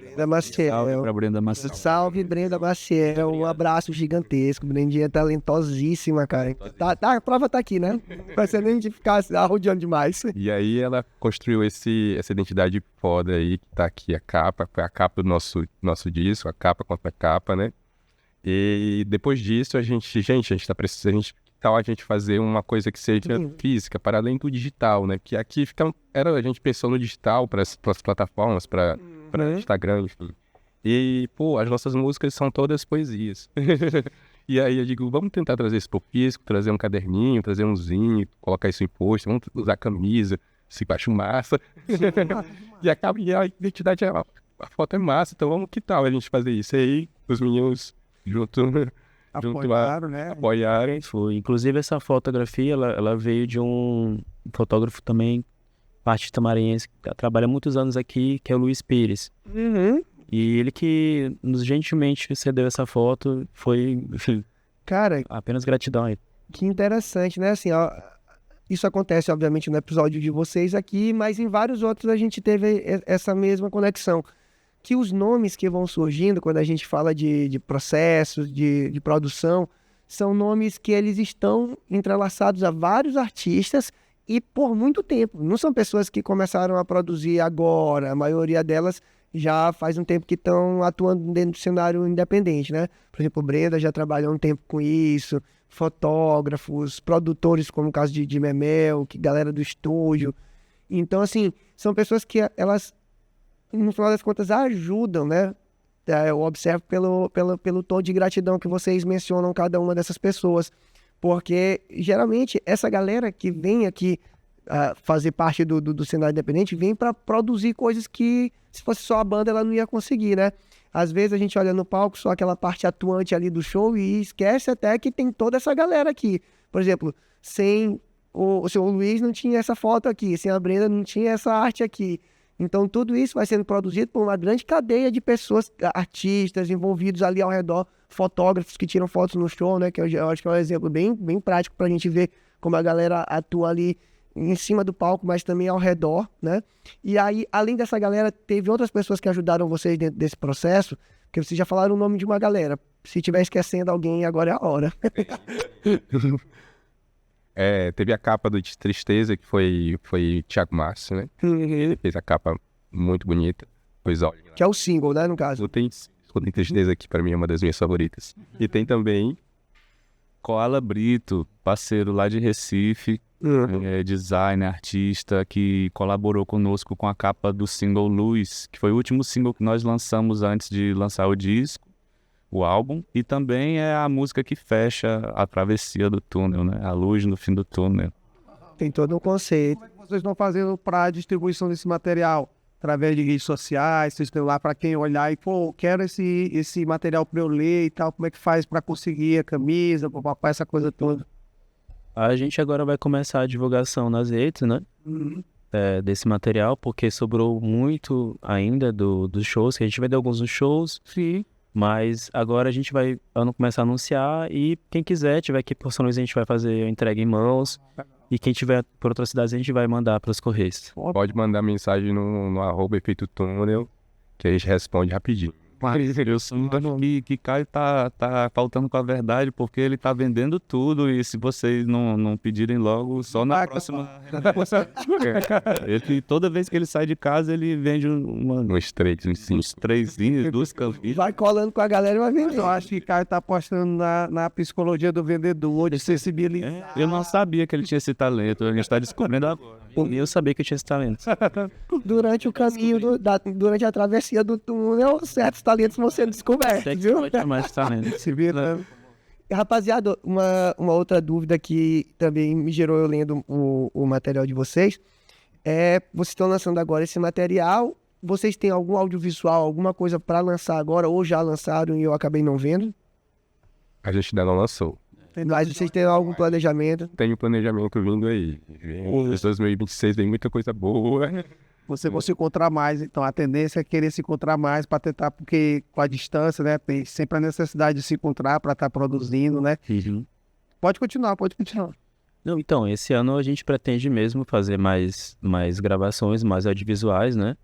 Salve pra Brenda Maciel. Salve, Brenda Maciel. Um abraço gigantesco. Brendinha é talentosíssima, cara. A prova tá aqui, né? Não vai ser nem de ficar arrodeando demais. E aí ela construiu essa identidade foda aí, que tá aqui a capa, foi a capa do nosso disco, a capa contra a capa, né? E depois disso a gente tá precisando, tal a gente fazer uma coisa que seja física, para além do digital, né? Que aqui a gente pensou no digital para as plataformas, para Instagram, enfim. E, pô, as nossas músicas são todas poesias. E aí eu digo, vamos tentar trazer isso pro físico, trazer um caderninho, trazer um zinho, colocar isso em post, vamos usar camisa, se baixo massa. E a identidade, a foto é massa, então vamos, que tal a gente fazer isso? E aí os meninos Apoiaram, né? Apoiaram. Foi. Inclusive, essa fotografia, ela veio de um fotógrafo também, artista maranhense, que trabalha há muitos anos aqui, que é o Luiz Pires. E ele que nos gentilmente cedeu essa foto, foi, enfim, Cara, apenas gratidão aí. que interessante, né? Assim, ó, isso acontece, obviamente, no episódio de vocês aqui, mas em vários outros a gente teve essa mesma conexão. Que os nomes que vão surgindo quando a gente fala de processos, de produção, são nomes que eles estão entrelaçados a vários artistas e por muito tempo. Não são pessoas que começaram a produzir agora, a maioria delas já faz um tempo que estão atuando dentro do cenário independente, né? Por exemplo, Brenda já trabalhou um tempo com isso, fotógrafos, produtores, como o caso de Memel, galera do estúdio. Então, assim, são pessoas que elas, no final das contas, ajudam, né? Eu observo pelo tom de gratidão que vocês mencionam cada uma dessas pessoas. Porque, geralmente, essa galera que vem aqui fazer parte do cenário independente vem para produzir coisas que, se fosse só a banda, ela não ia conseguir, né? Às vezes a gente olha no palco só aquela parte atuante ali do show e esquece até que tem toda essa galera aqui. Por exemplo, sem o seu Luiz não tinha essa foto aqui, sem a Brenda não tinha essa arte aqui. Então tudo isso vai sendo produzido por uma grande cadeia de pessoas, artistas envolvidos ali ao redor, fotógrafos que tiram fotos no show, né? Que eu acho que é um exemplo bem prático para a gente ver como a galera atua ali em cima do palco, mas também ao redor, né? E aí, além dessa galera, teve outras pessoas que ajudaram vocês dentro desse processo, porque vocês já falaram o nome de uma galera. Se estiver esquecendo alguém, agora é a hora. Teve a capa do De Tristeza, que foi Thiago Márcio, né? Ele fez a capa muito bonita. Pois olha. Que é o single, né, no caso. Tem Tristeza, que para mim é uma das minhas favoritas. E tem também Koala Brito, parceiro lá de Recife, designer, artista, que colaborou conosco com a capa do single Luz, que foi o último single que nós lançamos antes de lançar o disco, o álbum, e também é a música que fecha a travessia do túnel, né? A luz no fim do túnel. Tem todo um conceito. Como é que vocês estão fazendo para a distribuição desse material? Através de redes sociais, vocês estão lá para quem olhar e, pô, quero esse material para eu ler e tal, como é que faz para conseguir a camisa, papapá, essa coisa toda? A gente agora vai começar a divulgação nas redes, né? Desse material, porque sobrou muito ainda dos shows, que a gente vai dar alguns nos shows. Sim. Mas agora a gente vai começar a anunciar e quem quiser, tiver aqui por São Luís, a gente vai fazer a entrega em mãos. E quem tiver por outras cidades, a gente vai mandar para os Correios. Pode mandar mensagem no @efeito túnel, que a gente responde rapidinho. Eu só acho que Caio tá faltando com a verdade, porque ele tá vendendo tudo e se vocês não pedirem logo, só na próxima... Toda vez que ele sai de casa, ele vende Uns 3, uns 5. uns 3, 2 campistas. Vai colando com a galera e vai vender. Eu acho que Caio tá apostando na psicologia do vendedor, de sensibilizar. Eu não sabia que ele tinha esse talento, a gente tá descobrindo agora. E eu sabia que eu tinha esse talento. Durante o caminho, durante a travessia do túnel, certos talentos vão sendo descobertos, viu? Pode ter mais talento. Se vira. Rapaziada, uma outra dúvida que também me gerou eu lendo o material de vocês vocês estão lançando agora esse material, vocês têm algum audiovisual, alguma coisa para lançar agora ou já lançaram e eu acabei não vendo? A gente ainda não lançou. Mas vocês têm algum planejamento? Tem um planejamento vindo aí. Em 2026 tem muita coisa boa. Você vai se encontrar mais, então a tendência é querer se encontrar mais para tentar, porque com a distância, né, tem sempre a necessidade de se encontrar para estar produzindo, né? Pode continuar. Não, então, esse ano a gente pretende mesmo fazer mais gravações, mais audiovisuais, né?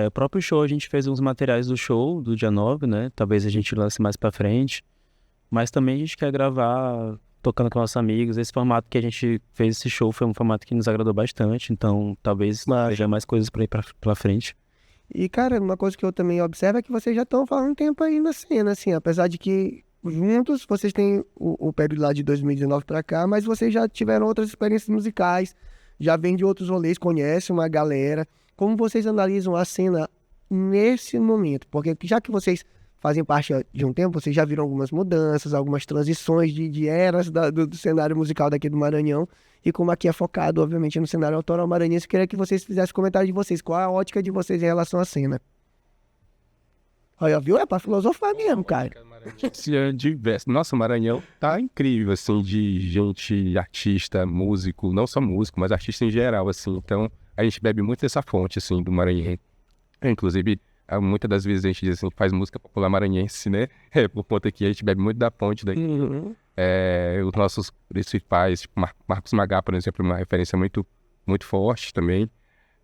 O próprio show, a gente fez uns materiais do show, do dia 9, né? Talvez a gente lance mais pra frente. Mas também a gente quer gravar tocando com nossos amigos. Esse formato que a gente fez esse show foi um formato que nos agradou bastante. Então, talvez veja mais coisas pra ir pela frente. E, cara, uma coisa que eu também observo é que vocês já estão falando um tempo aí na cena, assim, apesar de que juntos vocês têm o período lá de 2019 pra cá, mas vocês já tiveram outras experiências musicais, já vêm de outros rolês, conhecem uma galera. Como vocês analisam a cena nesse momento? Porque já que vocês fazem parte de um tempo, vocês já viram algumas mudanças, algumas transições de eras do cenário musical daqui do Maranhão, e como aqui é focado, obviamente, no cenário autoral maranhense, eu queria que vocês fizessem comentário de vocês, qual a ótica de vocês em relação à cena. Olha, viu? É pra filosofar mesmo, cara. Diverso. Nossa, o Maranhão tá incrível, assim, de gente, artista, músico, não só músico, mas artista em geral, assim. Então, a gente bebe muito dessa fonte, assim, do Maranhão. Inclusive, muitas das vezes a gente diz assim, faz música popular maranhense, né? Por conta que a gente bebe muito da fonte daqui. Os nossos principais, tipo Marcos Magá, por exemplo, é uma referência muito, muito forte também.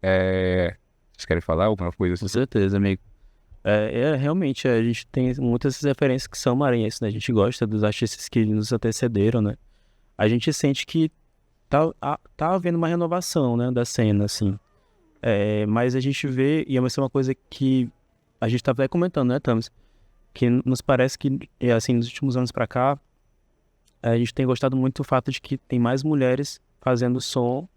Vocês querem falar alguma coisa assim? Com certeza, amigo. Realmente, a gente tem muitas referências que são maranhenses, né? A gente gosta dos artistas que nos antecederam, né? A gente sente que tá havendo uma renovação, né, da cena, assim. Mas a gente vê, e é uma coisa que a gente tá até comentando, né, Thames? Que nos parece que, assim, nos últimos anos pra cá, a gente tem gostado muito do fato de que tem mais mulheres fazendo som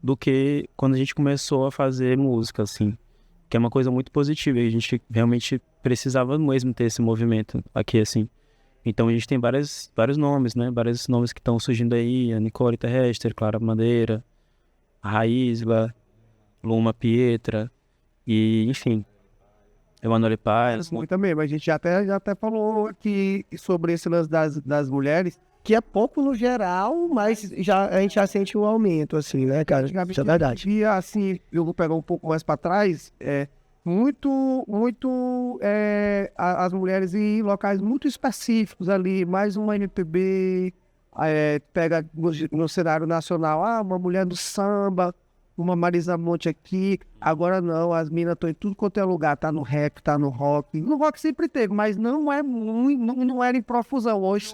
do que quando a gente começou a fazer música, assim. Que é uma coisa muito positiva, e a gente realmente precisava mesmo ter esse movimento aqui, assim. Então a gente tem vários nomes, né? Vários nomes que estão surgindo aí, a Nicole Terrestre, Clara Madeira, a Raísla, Luma Pietra, e enfim, Emanuele Paz. Muito também, mas a gente já até falou aqui sobre esse lance das mulheres. Que é pouco no geral, mas a gente já sente um aumento, assim, né, cara? Isso é verdade. E assim, eu vou pegar um pouco mais para trás, as mulheres em locais muito específicos ali, mais uma MPB, pega no cenário nacional, uma mulher do samba, uma Marisa Monte aqui, agora não, as minas estão em tudo quanto é lugar, tá no rap, tá no rock. No rock sempre teve, mas não é muito, não era em profusão. Hoje,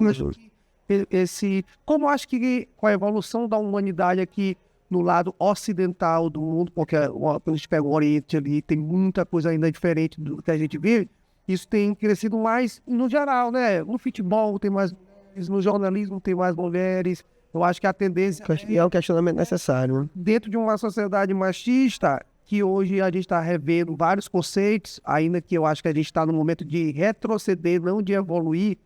como eu acho que com a evolução da humanidade aqui no lado ocidental do mundo, porque quando a gente pega o Oriente ali, tem muita coisa ainda diferente do que a gente vive, isso tem crescido mais no geral, né? No futebol tem mais no jornalismo tem mais mulheres. Eu acho que a tendência E é um questionamento necessário, né? dentro de uma sociedade machista, que hoje a gente está revendo vários conceitos, ainda que eu acho que a gente está no momento de retroceder, não de evoluir,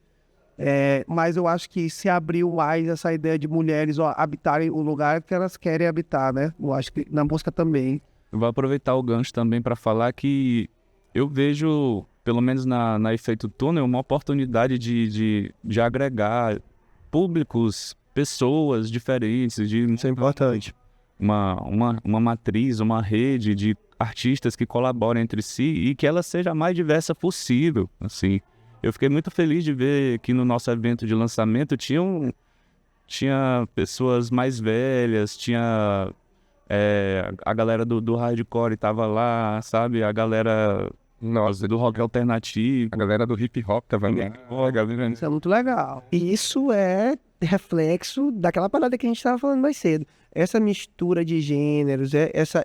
mas eu acho que se abriu mais essa ideia de mulheres habitarem o lugar que elas querem habitar, né? Eu acho que na música também. Eu vou aproveitar o gancho também para falar que eu vejo, pelo menos na Efeito Túnel, uma oportunidade de agregar públicos, pessoas diferentes, de Isso é importante. uma matriz, uma rede de artistas que colaborem entre si e que ela seja a mais diversa possível, assim. Eu fiquei muito feliz de ver que no nosso evento de lançamento tinha pessoas mais velhas, tinha a galera do hardcore tava lá, sabe? A galera Nossa, do rock alternativo. a galera do hip hop tava lá. A galera... Isso é muito legal. E isso é reflexo daquela parada que a gente estava falando mais cedo. Essa mistura de gêneros,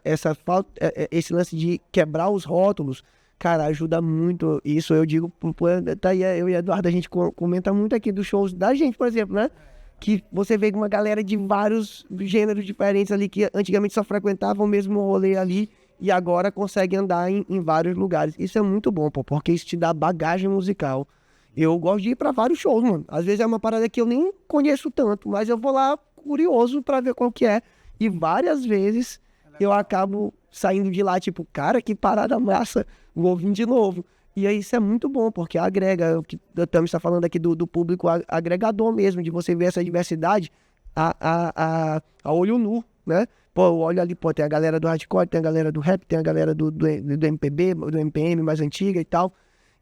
essa falta, esse lance de quebrar os rótulos, cara, ajuda muito. Isso eu digo, tá aí, eu e Eduardo, a gente comenta muito aqui dos shows da gente, por exemplo, né? Que você vê uma galera de vários gêneros diferentes ali, que antigamente só frequentavam o mesmo rolê ali, e agora consegue andar em vários lugares. Isso é muito bom, pô, porque isso te dá bagagem musical. Eu gosto de ir pra vários shows, mano. Às vezes é uma parada que eu nem conheço tanto, mas eu vou lá curioso pra ver qual que é. E várias vezes eu acabo saindo de lá, tipo, cara, que parada massa, vou vir de novo. E aí isso é muito bom, porque agrega, o que o Tami está falando aqui do público agregador mesmo, de você ver essa diversidade a olho nu, né? Pô, eu olho ali, pô, tem a galera do hardcore, tem a galera do rap, tem a galera do MPB, do MPM mais antiga e tal.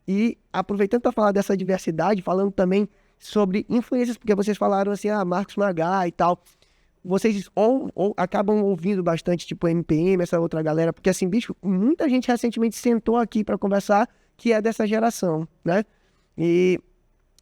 E aproveitando para falar dessa diversidade, falando também sobre influências, porque vocês falaram assim, Marcos Magá e tal. Vocês ou acabam ouvindo bastante, tipo, MPM, essa outra galera, porque assim, bicho, muita gente recentemente sentou aqui para conversar que é dessa geração, né? E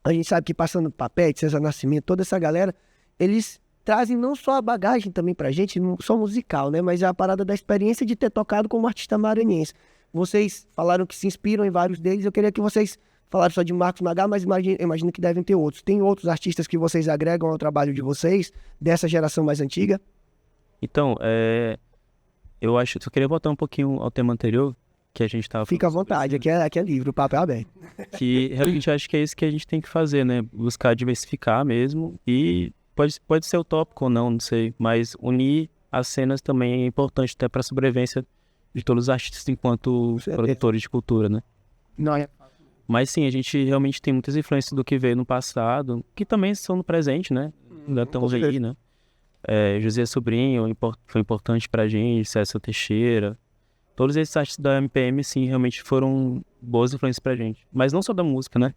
a gente sabe que passando Papete, César Nascimento, toda essa galera, eles trazem não só a bagagem também pra gente, não só musical, né? Mas é a parada da experiência de ter tocado como artista maranhense. Vocês falaram que se inspiram em vários deles, eu queria que vocês falaram só de Marcos Magá, mas imagino que devem ter outros. Tem outros artistas que vocês agregam ao trabalho de vocês, dessa geração mais antiga? Então, eu acho, só queria voltar um pouquinho ao tema anterior, que a gente estava Fica à vontade, aqui é livre, o papo é aberto. que realmente eu acho que é isso que a gente tem que fazer, né? Buscar diversificar mesmo e pode ser utópico ou não sei, mas unir as cenas também é importante até para a sobrevivência de todos os artistas enquanto produtores de cultura, né? Não é. Mas sim, a gente realmente tem muitas influências do que veio no passado, que também são no presente, né? Ainda estamos aí, né? José Sobrinho foi importante pra gente, César Teixeira. Todos esses artistas da MPM, sim, realmente foram boas influências pra gente. Mas não só da música, né?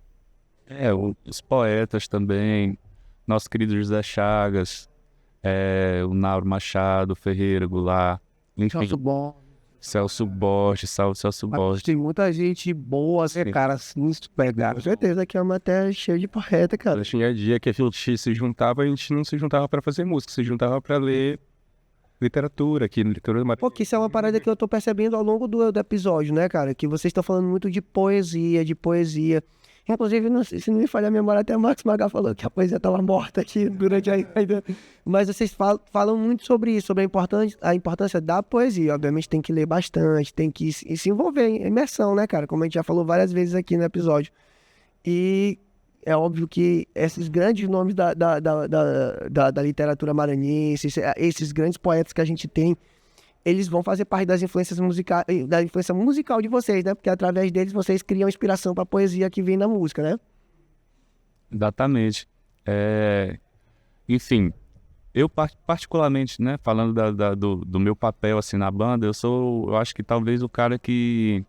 Os poetas também, nosso querido José Chagas, o Nauro Machado, Ferreira Goulart, enfim, Celso Borges, salve Celso Borges. Tem muita gente boa, né, cara, assim, se pegar. Com certeza que é uma matéria cheia de poeta, cara. Tinha dia que a gente se juntava, a gente não se juntava para fazer música, se juntava para ler literatura, aqui, literatura. Pô, que isso é uma parada que eu tô percebendo ao longo do episódio, né, cara? Que vocês estão falando muito de poesia. Inclusive, se não me falhar a memória, até o Marcos Magá falou que a poesia estava morta aqui durante a... Mas vocês falam muito sobre isso, sobre a importância da poesia. Obviamente tem que ler bastante, tem que se envolver em imersão, né, cara? Como a gente já falou várias vezes aqui no episódio. E é óbvio que esses grandes nomes da literatura maranhense, esses grandes poetas que a gente tem, eles vão fazer parte das influências musicais, da influência musical de vocês, né? Porque através deles vocês criam inspiração para a poesia que vem na música, né? Exatamente. Enfim, eu particularmente, né, falando do meu papel assim na banda, eu acho que talvez o cara que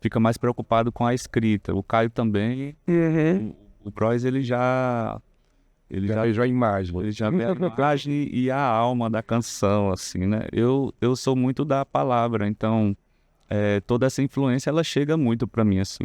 fica mais preocupado com a escrita. O Caio também. Uhum. O Bros, ele já vejo a imagem. Ele já vê a imagem e a alma da canção, assim, né? Eu sou muito da palavra, então toda essa influência, ela chega muito pra mim, assim.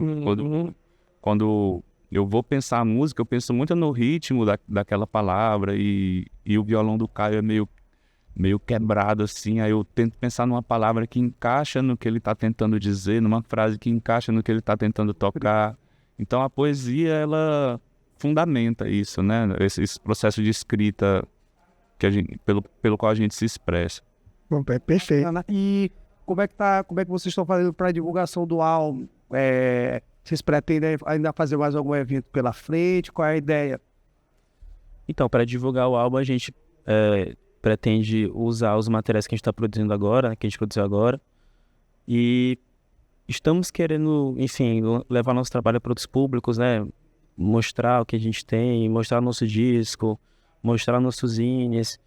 Quando eu vou pensar a música, eu penso muito no ritmo daquela palavra e o violão do Caio é meio quebrado, assim. Aí eu tento pensar numa palavra que encaixa no que ele tá tentando dizer, numa frase que encaixa no que ele tá tentando tocar. Então a poesia, ela fundamenta isso, né? Esse processo de escrita que pelo qual a gente se expressa. Bom, é perfeito. E como é que vocês estão fazendo para a divulgação do álbum? Vocês pretendem ainda fazer mais algum evento pela frente? Qual é a ideia? Então, para divulgar o álbum, a gente pretende usar os materiais que a gente está produzindo agora, que a gente produziu agora, e estamos querendo, enfim, levar nosso trabalho para outros públicos, né? Mostrar o que a gente tem, mostrar nosso disco, mostrar nossos zines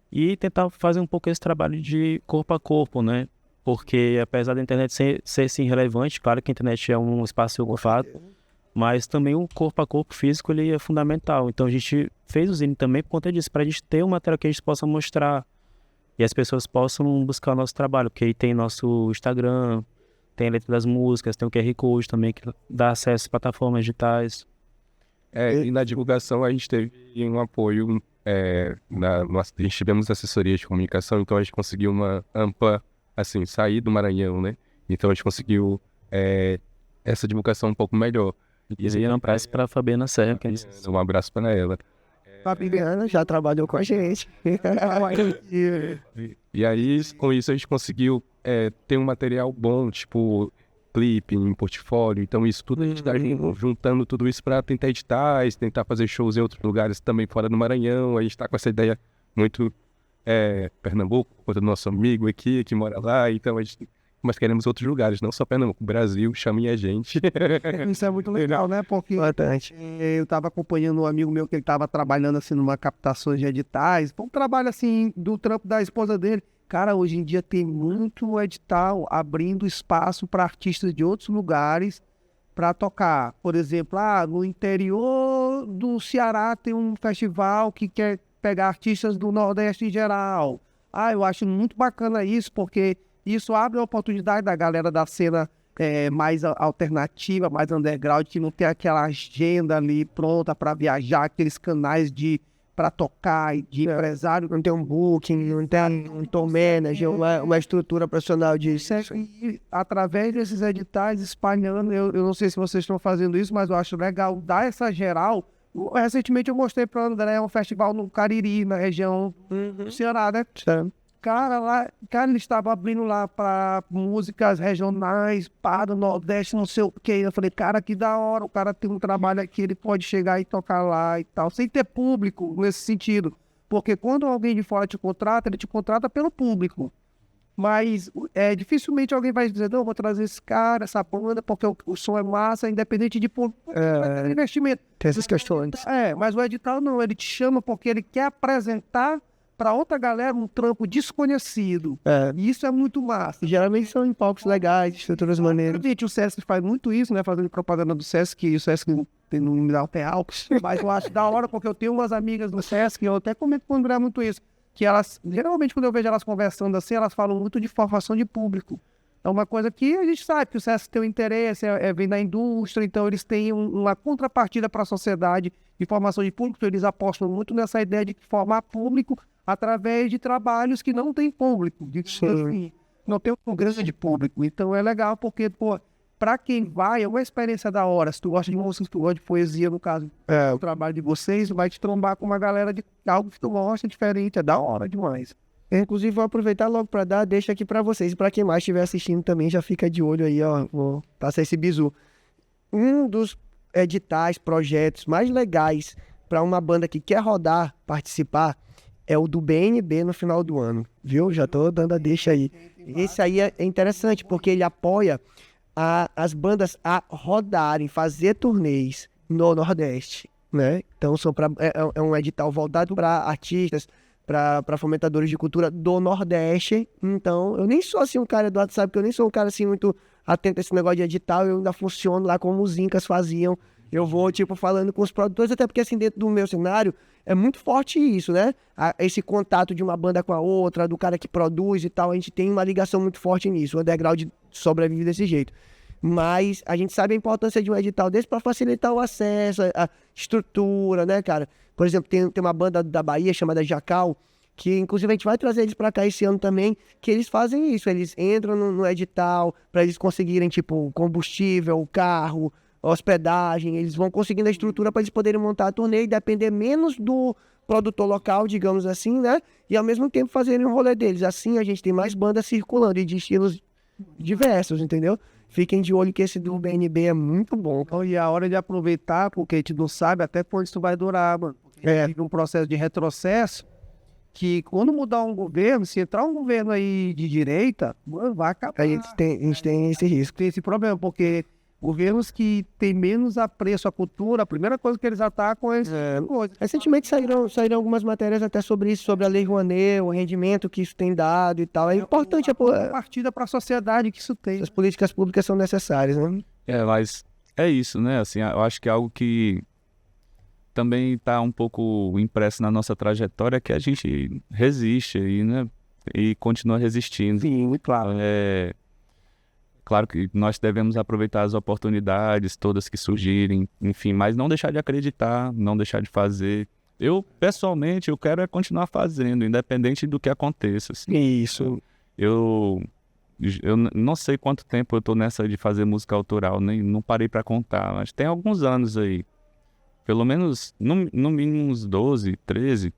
e tentar fazer um pouco esse trabalho de corpo a corpo, né? Porque apesar da internet ser sim relevante, claro que a internet é um espaço ocupado, mas também o corpo a corpo físico ele é fundamental. Então a gente fez o zine também por conta disso, para a gente ter um material que a gente possa mostrar e as pessoas possam buscar o nosso trabalho, porque aí tem nosso Instagram, tem a letra das músicas, tem o QR Code também que dá acesso às plataformas digitais. E na divulgação a gente teve um apoio, a gente tivemos assessoria de comunicação, então a gente conseguiu uma ampla, assim, sair do Maranhão, né? Então a gente conseguiu essa divulgação um pouco melhor. E aí um abraço para a Fabiana Serra. Um abraço para ela. Fabiana já trabalhou com a gente. E aí, com isso, a gente conseguiu ter um material bom, tipo clipe, em portfólio. Então, isso tudo a gente está juntando tudo isso para tentar editais, tentar fazer shows em outros lugares também fora do Maranhão. A gente está com essa ideia muito Pernambuco, por conta do nosso amigo aqui, que mora lá. Então, mas queremos outros lugares, não só Pernambuco. Brasil, chamem a gente. Isso é muito legal, né? Porque eu estava acompanhando um amigo meu que ele estava trabalhando assim numa captação de editais. Um trabalho assim do trampo da esposa dele. Cara, hoje em dia tem muito edital abrindo espaço para artistas de outros lugares para tocar. Por exemplo, no interior do Ceará tem um festival que quer pegar artistas do Nordeste em geral. Eu acho muito bacana isso, porque isso abre a oportunidade da galera da cena mais alternativa, mais underground, que não tem aquela agenda ali pronta para viajar, aqueles canais para tocar, de empresário, Não tem um booking, não tem um tour manager, uma estrutura profissional disso. E através desses editais espalhando, eu não sei se vocês estão fazendo isso, mas eu acho legal dar essa geral. Recentemente eu mostrei para o André um festival no Cariri, na região do Ceará, né? Cara, ele estava abrindo lá para músicas regionais, do Nordeste, não sei o que. Eu falei, cara, que da hora, o cara tem um trabalho aqui, ele pode chegar e tocar lá e tal, sem ter público nesse sentido. Porque quando alguém de fora te contrata, ele te contrata pelo público. Mas dificilmente alguém vai dizer, não, vou trazer esse cara, essa banda, porque o som é massa, independente de investimento. Tem essas questões. Mas o edital não, ele te chama porque ele quer apresentar para outra galera um trampo desconhecido. E isso é muito massa. Geralmente são em palcos legais, estruturas maneiras. Gente, o Sesc faz muito isso, né? Fazendo propaganda do Sesc, e o Sesc não me dá o real. Mas eu acho da hora, porque eu tenho umas amigas do Sesc, eu até comento com o André muito isso, que elas, geralmente quando eu vejo elas conversando assim, elas falam muito de formação de público. É uma coisa que a gente sabe que o Sesc tem um interesse, vem da indústria, então eles têm uma contrapartida para a sociedade de formação de público, então eles apostam muito nessa ideia de formar público através de trabalhos que não tem público, assim, não tem um grande público. Então é legal porque, para quem vai, é uma experiência da hora. Se tu gosta de música, se tu gosta de poesia, no caso, o trabalho de vocês, vai te trombar com uma galera de algo que tu gosta, diferente, é da hora demais. Inclusive, vou aproveitar logo para deixa aqui para vocês. E para quem mais estiver assistindo também, já fica de olho aí, ó. Vou passar esse bizu. Um dos editais, projetos mais legais para uma banda que quer rodar, participar, é o do BNB no final do ano, viu? Já tô dando a deixa aí. Esse aí é interessante, porque ele apoia as bandas a rodarem, fazer turnês no Nordeste, né? Então, é um edital voltado para artistas, para fomentadores de cultura do Nordeste. Então, eu nem sou assim um cara do WhatsApp, porque eu nem sou um cara assim muito atento a esse negócio de edital, eu ainda funciono lá como os Incas faziam. Eu vou, falando com os produtores, até porque, assim, dentro do meu cenário, é muito forte isso, né? Esse contato de uma banda com a outra, do cara que produz e tal, a gente tem uma ligação muito forte nisso. O underground sobrevive desse jeito. Mas a gente sabe a importância de um edital desse para facilitar o acesso, a estrutura, né, cara? Por exemplo, tem uma banda da Bahia chamada Jacal, que inclusive a gente vai trazer eles para cá esse ano também, que eles fazem isso, eles entram no edital para eles conseguirem, combustível, carro, hospedagem, eles vão conseguindo a estrutura para eles poderem montar a turnê e depender menos do produtor local, digamos assim, né? E ao mesmo tempo fazerem o rolê deles. Assim a gente tem mais bandas circulando e de estilos diversos, entendeu? Fiquem de olho que esse do BNB é muito bom. Então, e a hora de aproveitar, porque a gente não sabe até quando isso vai durar, mano. Vive um processo de retrocesso que quando mudar um governo, se entrar um governo aí de direita, mano, vai acabar. A gente tem esse risco. Tem esse problema, porque governos que têm menos apreço à cultura, a primeira coisa que eles atacam é essa coisa. Recentemente saíram algumas matérias até sobre isso, sobre a Lei Rouanet, o rendimento que isso tem dado e tal. É importante a partida para a sociedade que isso tem. as políticas públicas são necessárias, né? Mas é isso, né? Assim, eu acho que é algo que também está um pouco impresso na nossa trajetória, que a gente resiste aí, né? E continua resistindo. Sim, claro. Claro que nós devemos aproveitar as oportunidades todas que surgirem, enfim, mas não deixar de acreditar, não deixar de fazer. Eu, pessoalmente, eu quero continuar fazendo, independente do que aconteça. Assim. Isso. Eu não sei quanto tempo eu tô nessa de fazer música autoral, nem não parei para contar, mas tem alguns anos aí. Pelo menos, no mínimo uns 12, 13.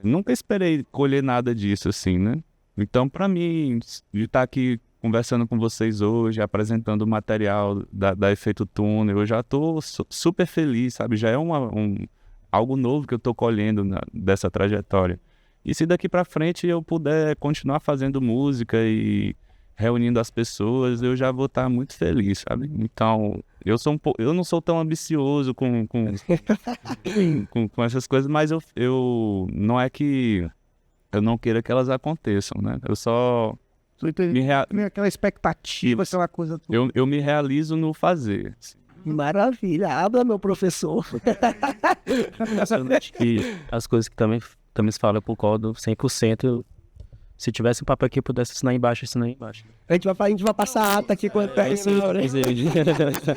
Nunca esperei colher nada disso, assim, né? Então, para mim, de estar aqui conversando com vocês hoje, apresentando o material da Efeito Túnel, eu já tô super feliz, sabe? Já é algo novo que eu tô colhendo dessa trajetória. E se daqui para frente eu puder continuar fazendo música e reunindo as pessoas, eu já vou estar muito feliz, sabe? Então, eu não sou tão ambicioso com essas coisas, mas eu não é que eu não queira que elas aconteçam, né? Eu só aquela expectativa, aquela coisa toda. eu me realizo no fazer. Maravilha. Habla, meu professor. E as coisas que também se falam, eu concordo 100%. Se tivesse um papel aqui, eu pudesse assinar embaixo, assinar embaixo. A gente vai passar a ata aqui quando terminar, né?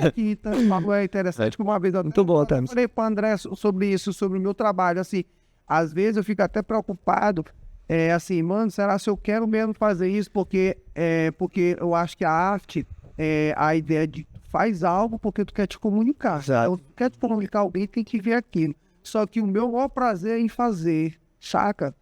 Aqui, tá, um papo é interessante. Uma vez eu Muito bom, Thames. falei para o André sobre isso, sobre o meu trabalho. Assim, às vezes eu fico até preocupado. Assim, mano, será se eu quero mesmo fazer isso? Porque eu acho que a arte, a ideia de faz algo porque tu quer te comunicar. Então, tu quer te comunicar, alguém tem que ver aquilo. Só que o meu maior prazer é em fazer, saca?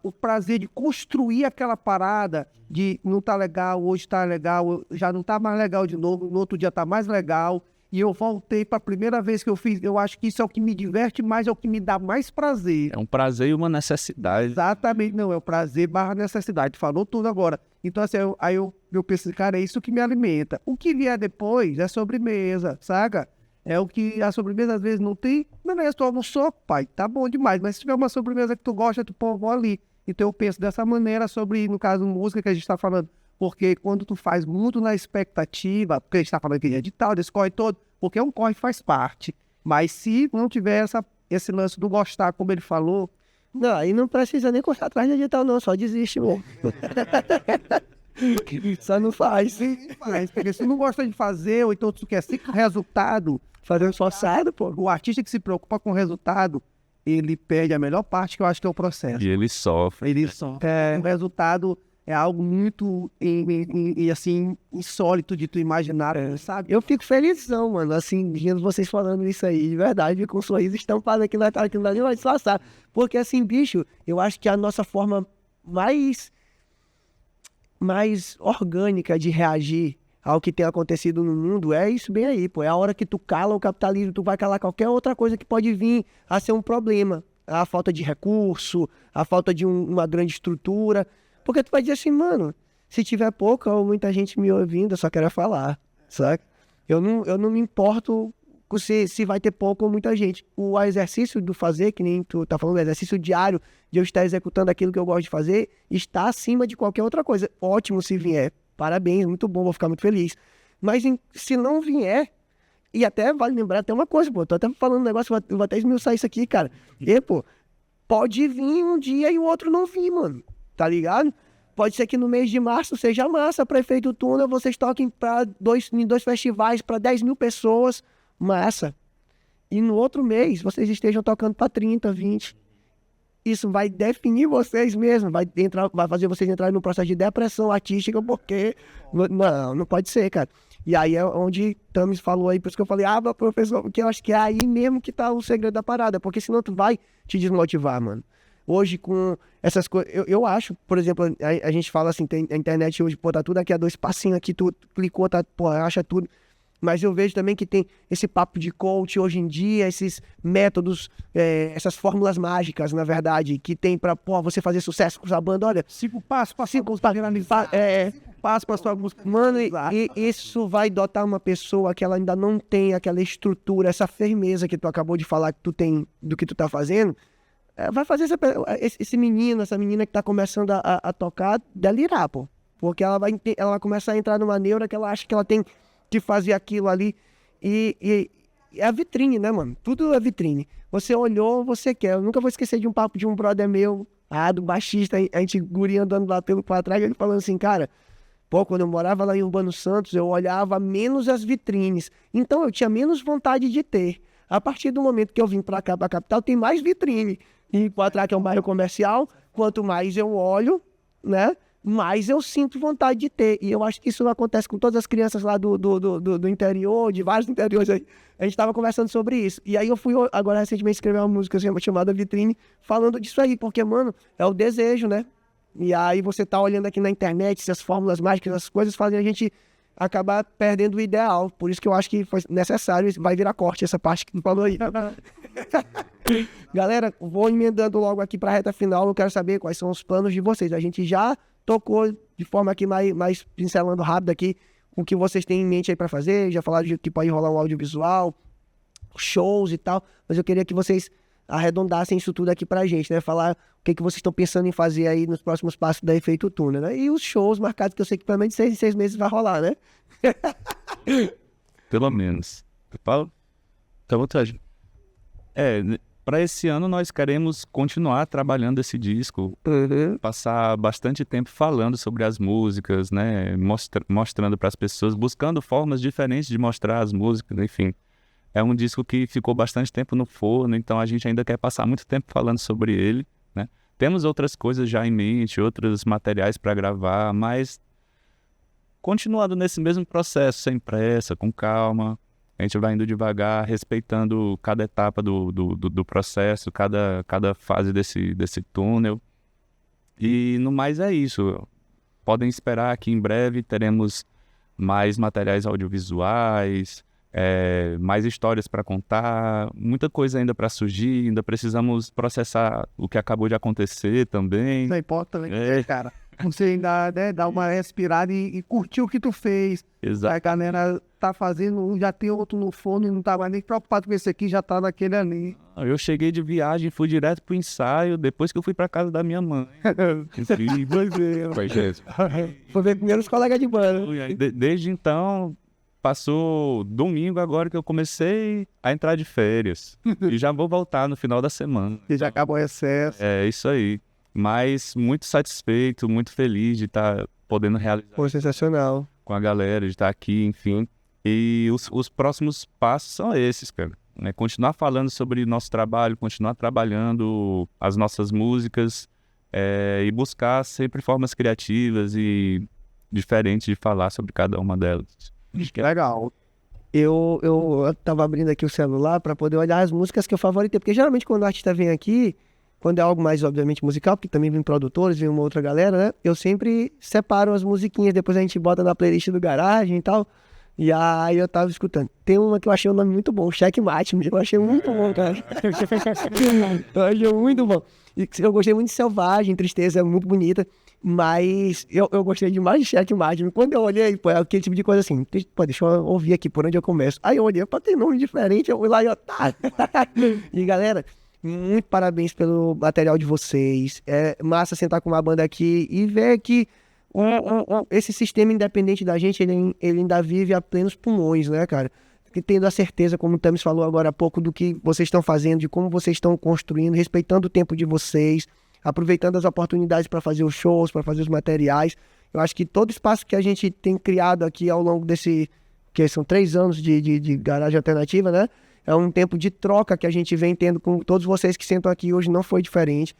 O prazer de construir aquela parada, de não tá legal, hoje tá legal, já não tá mais legal de novo, no outro dia tá mais legal. E eu voltei para a primeira vez que eu fiz. Eu acho que isso é o que me diverte mais, é o que me dá mais prazer. É um prazer e uma necessidade. Exatamente, não, é o prazer barra necessidade. Falou tudo agora. Então, assim, aí eu penso, cara, é isso que me alimenta. O que vier depois é sobremesa, saca? É o que a sobremesa às vezes não tem. Beleza, tu almoçou, pai, tá bom demais. Mas se tiver uma sobremesa que tu gosta, tu pô, vou ali. Então eu penso dessa maneira sobre, no caso, música que a gente tá falando. Porque quando tu faz muito na expectativa, porque a gente tá falando que é edital, desse corre todo, porque um corre faz parte. Mas se não tiver esse lance do gostar, como ele falou... Não, aí não precisa nem correr atrás de edital, não, só desiste mesmo. Só não faz. Porque se não gosta de fazer, ou então tu quer sempre resultado, Fazer um forçado, pô. o artista que se preocupa com o resultado, ele perde a melhor parte, que eu acho que é o processo. E ele sofre. Ele só. O resultado é algo muito, assim, insólito de tu imaginar, sabe? Eu fico felizão, mano, assim, vendo vocês falando isso aí, de verdade, fico com um sorriso estampado aqui na cara, que não dá nem mais disfarçar. Porque, assim, bicho, eu acho que a nossa forma mais orgânica de reagir ao que tem acontecido no mundo é isso bem aí, pô. É a hora que tu cala o capitalismo, tu vai calar qualquer outra coisa que pode vir a ser um problema. A falta de recurso, a falta de uma grande estrutura. Porque tu vai dizer assim, mano, se tiver pouca ou muita gente me ouvindo, eu só quero falar, sabe? Eu não me importo se vai ter pouco ou muita gente. O exercício do fazer, que nem tu tá falando, o exercício diário de eu estar executando aquilo que eu gosto de fazer, está acima de qualquer outra coisa. Ótimo se vier. Parabéns, muito bom, vou ficar muito feliz. Mas se não vier, e até vale lembrar até uma coisa, pô, tô até falando um negócio, eu vou até esmiuçar isso aqui, cara. E, pô, pode vir um dia e o outro não vir, mano. Tá ligado? Pode ser que no mês de março seja massa para Efeito Túnel, vocês toquem em dois festivais para 10 mil pessoas, massa. E no outro mês vocês estejam tocando para 30, 20. Isso vai definir vocês mesmo, vai fazer vocês entrarem num processo de depressão artística, porque não pode ser, cara. E aí é onde Thames falou aí, por isso que eu falei, meu professor, porque eu acho que é aí mesmo que tá o segredo da parada, porque senão tu vai te desmotivar, mano. Hoje, com essas coisas, eu acho, por exemplo, a gente fala assim, tem a internet hoje, pô, tá tudo aqui a 2 passinhos aqui, tu clicou, tá, pô, acha tudo. Mas eu vejo também que tem esse papo de coach hoje em dia, esses métodos, essas fórmulas mágicas, na verdade, que tem pra, pô, você fazer sucesso com essa banda, olha. 5 passos para viralizar. 5 passos para sua música. Mano, e isso vai dotar uma pessoa que ela ainda não tem aquela estrutura, essa firmeza que tu acabou de falar que tu tem do que tu tá fazendo. Vai fazer esse menino, essa menina que tá começando a tocar, delirar, pô. Porque ela vai começar a entrar numa neura que ela acha que ela tem que fazer aquilo ali. E é a vitrine, né, mano? Tudo é vitrine. Você olhou, você quer. Eu nunca vou esquecer de um papo de um brother meu, do baixista, a gente guri andando lá pra trás, ele falando assim, cara, pô, quando eu morava lá em Urbano Santos, eu olhava menos as vitrines. Então eu tinha menos vontade de ter. A partir do momento que eu vim pra cá, pra capital, tem mais vitrine. E Quatrack, que é um bairro comercial, quanto mais eu olho, né, mais eu sinto vontade de ter. E eu acho que isso acontece com todas as crianças lá do interior, de vários interiores aí. A gente estava conversando sobre isso. E aí eu fui, agora recentemente, escrever uma música chamada Vitrine, falando disso aí, porque, mano, é o desejo, né? E aí você tá olhando aqui na internet, essas fórmulas mágicas, essas coisas fazem a gente acabar perdendo o ideal. Por isso que eu acho que foi necessário, vai virar corte essa parte que tu falou aí. Galera, vou emendando logo aqui pra reta final, eu quero saber quais são os planos de vocês. A gente já tocou de forma aqui mais pincelando rápido aqui o que vocês têm em mente aí pra fazer, já falaram de que pode rolar um audiovisual, shows e tal, mas eu queria que vocês arredondassem isso tudo aqui pra gente, né? Falar o que vocês estão pensando em fazer aí nos próximos passos da Efeito Túnel, né? E os shows marcados, que eu sei que pelo menos de 6 meses vai rolar, né? Pelo menos. Paulo? Fica à vontade. Para esse ano nós queremos continuar trabalhando esse disco, passar bastante tempo falando sobre as músicas, né? Mostrando para as pessoas, buscando formas diferentes de mostrar as músicas, enfim. É um disco que ficou bastante tempo no forno, então a gente ainda quer passar muito tempo falando sobre ele, né? Temos outras coisas já em mente, outros materiais para gravar, mas continuando nesse mesmo processo, sem pressa, com calma. A gente vai indo devagar, respeitando cada etapa do processo, cada fase desse túnel. E no mais é isso. Podem esperar que em breve teremos mais materiais audiovisuais, mais histórias para contar, muita coisa ainda para surgir, ainda precisamos processar o que acabou de acontecer também. Isso é importante, né, cara? Você ainda, né, dá uma respirada e curtir o que tu fez. Exato. A galera tá fazendo, já tem outro no fone, não tá mais nem preocupado com esse aqui, já tá naquele ali. Eu cheguei de viagem, fui direto pro ensaio, depois que eu fui pra casa da minha mãe. Foi ver primeiro os colegas de banda. Desde então, passou domingo agora que eu comecei a entrar de férias. E já vou voltar no final da semana. E já acabou o excesso. É isso aí. Mas muito satisfeito, muito feliz de estar podendo realizar. Foi sensacional. Com a galera, de estar aqui, enfim. E os próximos passos são esses, cara. Né? Continuar falando sobre nosso trabalho, continuar trabalhando as nossas músicas e buscar sempre formas criativas e diferentes de falar sobre cada uma delas. Legal. Eu tava abrindo aqui o celular para poder olhar as músicas que eu favoritei, porque geralmente quando o artista vem aqui, quando é algo mais, obviamente, musical, porque também vem produtores, vem uma outra galera, né? Eu sempre separo as musiquinhas, depois a gente bota na playlist do Garagem e tal. E aí eu tava escutando. Tem uma que eu achei o nome muito bom, Checkmate. Eu achei muito bom, cara. Eu achei muito bom. E eu gostei muito de Selvagem, Tristeza, é muito bonita. Mas eu gostei demais de Checkmate. Quando eu olhei, pô, é aquele tipo de coisa assim. Pô, deixa eu ouvir aqui por onde eu começo. Aí eu olhei, pô, tem nome diferente. Eu fui lá e tá. E galera, muito parabéns pelo material de vocês. É massa sentar com uma banda aqui e ver que esse sistema independente da gente, ele ainda vive a plenos pulmões, né, cara? Que tendo a certeza, como o Thames falou agora há pouco, do que vocês estão fazendo, de como vocês estão construindo, respeitando o tempo de vocês, aproveitando as oportunidades para fazer os shows, para fazer os materiais. Eu acho que todo espaço que a gente tem criado aqui ao longo desse, que são 3 anos de Garagem Alternativa, né? É um tempo de troca que a gente vem tendo com todos vocês que sentam aqui hoje, não foi diferente.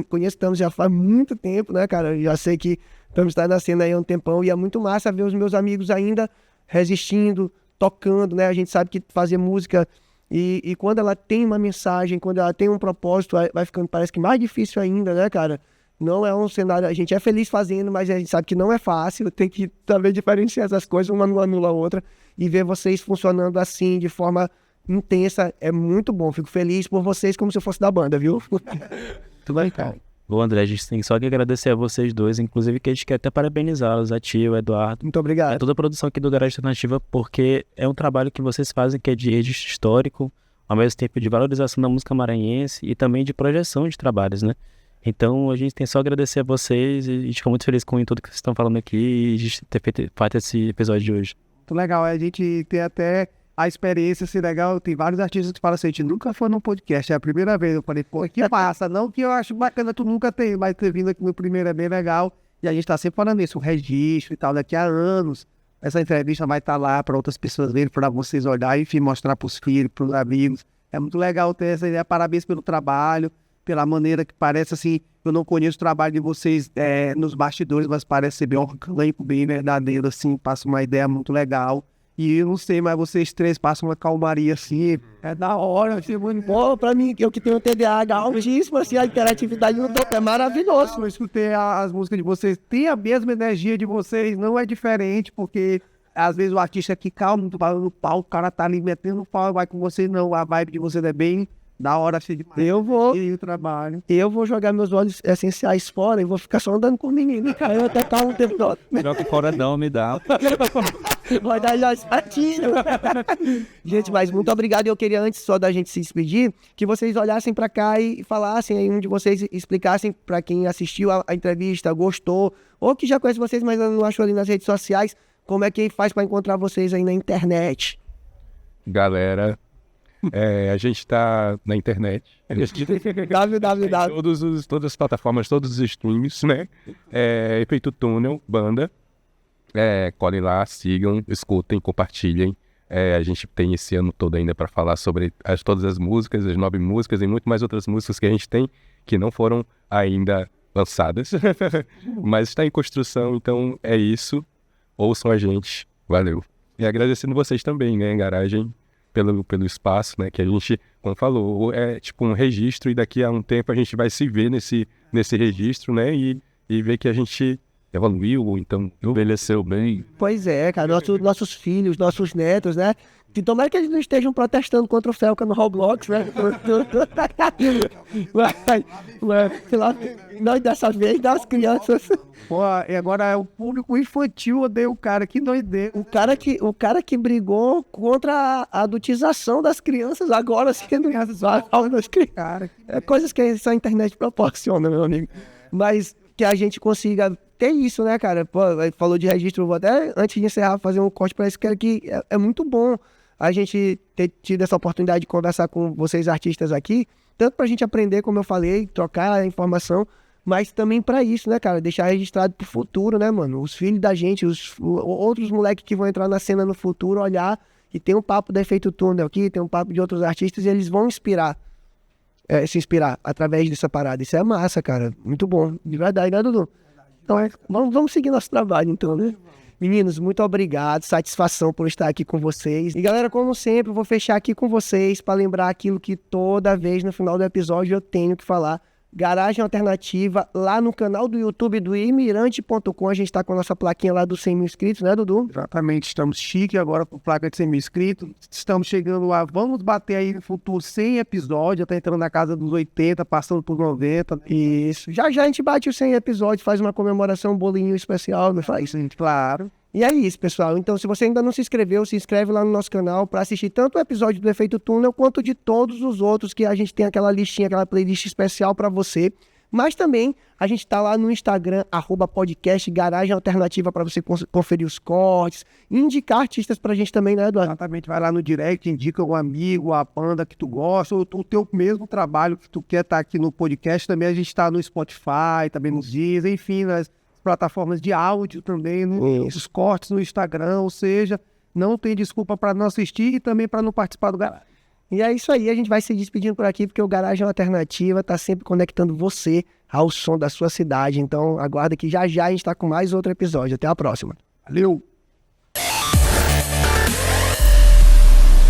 Conheço o Thames já faz muito tempo, né, cara? Já sei que o Thames está nascendo aí há um tempão e é muito massa ver os meus amigos ainda resistindo, tocando, né? A gente sabe que fazer música e quando ela tem uma mensagem, quando ela tem um propósito, vai ficando, parece que mais difícil ainda, né, cara? Não é um cenário, a gente é feliz fazendo, mas a gente sabe que não é fácil, tem que também diferenciar essas coisas, uma não anula a outra, e ver vocês funcionando assim, de forma intensa, é muito bom. Fico feliz por vocês como se eu fosse da banda, viu? Tudo bem, cara. Bom, André, a gente tem só que agradecer a vocês dois, inclusive que a gente quer até parabenizá-los, a tia, o Eduardo, Muito obrigado. toda a produção aqui do Garagem Alternativa, porque é um trabalho que vocês fazem que é de registro histórico, ao mesmo tempo de valorização da música maranhense e também de projeção de trabalhos, né? Então, a gente tem só a agradecer a vocês e a gente fica muito feliz com tudo que vocês estão falando aqui e a gente ter feito esse episódio de hoje. Muito legal, a gente tem até a experiência, assim, legal. Tem vários artistas que falam assim, a gente nunca foi num podcast, é a primeira vez. Eu falei, pô, que massa, não que eu acho bacana, tu nunca tem, mas ter vindo aqui no primeiro é bem legal. E a gente tá sempre falando isso, o registro e tal, daqui a anos. Essa entrevista vai estar lá para outras pessoas verem, para vocês olharem, enfim, mostrar pros filhos, pros amigos. É muito legal ter essa ideia, parabéns pelo trabalho, pela maneira que parece assim, eu não conheço o trabalho de vocês nos bastidores, mas parece ser bem orgânico, bem verdadeiro, assim, passa uma ideia muito legal. E eu não sei, mas vocês três passam uma calmaria assim, é da hora, achei muito bom. Pô, pra mim, eu que tenho TDAH altíssimo, assim, a interatividade no topo é maravilhoso. Eu escutei as músicas de vocês, tem a mesma energia de vocês, não é diferente, porque às vezes o artista aqui calmo, tu fala no palco, o cara tá ali metendo o pau, vai com vocês, não, a vibe de vocês é bem da hora, achei demais. E o trabalho. Eu vou jogar meus óleos essenciais fora e vou ficar só andando com o menino, cara. Eu até tá um tempo todo. Joga fora não, me dá. Vai dar nós patinho. Gente, mas muito obrigado. Eu queria, antes só da gente se despedir, que vocês olhassem pra cá e falassem aí, um de vocês explicassem pra quem assistiu a entrevista, gostou, ou que já conhece vocês, mas não achou ali nas redes sociais, como é que faz pra encontrar vocês aí na internet. Galera, a gente está na internet. www. Todas as plataformas, todos os streams, né? Efeito Túnel, banda. Colhem lá, sigam, escutem, compartilhem. A gente tem esse ano todo ainda para falar sobre todas as músicas, as 9 músicas e muito mais outras músicas que a gente tem que não foram ainda lançadas. Mas está em construção, então é isso. Ouçam a gente. Valeu. E agradecendo vocês também, né, Garagem, pelo espaço, né, que a gente, como falou, é tipo um registro e daqui a um tempo a gente vai se ver nesse registro, né, e ver que a gente evoluiu, ou então Envelheceu bem. Pois é, cara, nossos filhos, nossos netos, né? Que tomara que eles não estejam protestando contra o Felca no Roblox, né? Nós dessa vez, das crianças. Pô, e agora é o público infantil odeia o cara, que doideira. O cara que brigou contra a adultização das crianças, agora sendo das crianças. É coisas que essa internet proporciona, meu amigo. Mas que a gente consiga ter isso, né, cara? Pô, falou de registro, vou até, antes de encerrar, fazer um corte para isso, que é muito bom a gente ter tido essa oportunidade de conversar com vocês artistas aqui, tanto pra gente aprender, como eu falei, trocar a informação, mas também pra isso, né, cara? Deixar registrado pro futuro, né, mano? Os filhos da gente, os outros moleques que vão entrar na cena no futuro, olhar e tem um papo do Efeito Túnel aqui, tem um papo de outros artistas e eles vão se inspirar através dessa parada. Isso é massa, cara. Muito bom. De verdade, né, Dudu? Então, vamos seguir nosso trabalho, então, né? Meninos, muito obrigado, satisfação por estar aqui com vocês. E galera, como sempre, eu vou fechar aqui com vocês para lembrar aquilo que toda vez no final do episódio eu tenho que falar. Garagem Alternativa, lá no canal do YouTube do imirante.com, a gente tá com a nossa plaquinha lá dos 100 mil inscritos, né, Dudu? Exatamente, estamos chique agora com placa de 100 mil inscritos, estamos chegando lá, vamos bater aí no futuro 100 episódios, já tá entrando na casa dos 80, passando por 90. Isso, já a gente bate os 100 episódios, faz uma comemoração, um bolinho especial, não faz? Claro. E é isso, pessoal. Então, se você ainda não se inscreveu, se inscreve lá no nosso canal para assistir tanto o episódio do Efeito Túnel quanto de todos os outros, que a gente tem aquela listinha, aquela playlist especial para você. Mas também a gente tá lá no Instagram, @podcast Garagem Alternativa, para você conferir os cortes, indicar artistas pra gente também, né, Eduardo? Exatamente, vai lá no direct, indica algum amigo, a banda que tu gosta, ou o teu mesmo trabalho que tu quer estar aqui no podcast. Também a gente tá no Spotify, também nos Deezer, enfim, nas plataformas de áudio também, os cortes no Instagram, ou seja, não tem desculpa para não assistir e também para não participar do Garagem. E é isso aí, a gente vai se despedindo por aqui, porque o Garagem Alternativa tá sempre conectando você ao som da sua cidade. Então aguarda que já a gente tá com mais outro episódio. Até a próxima. Valeu!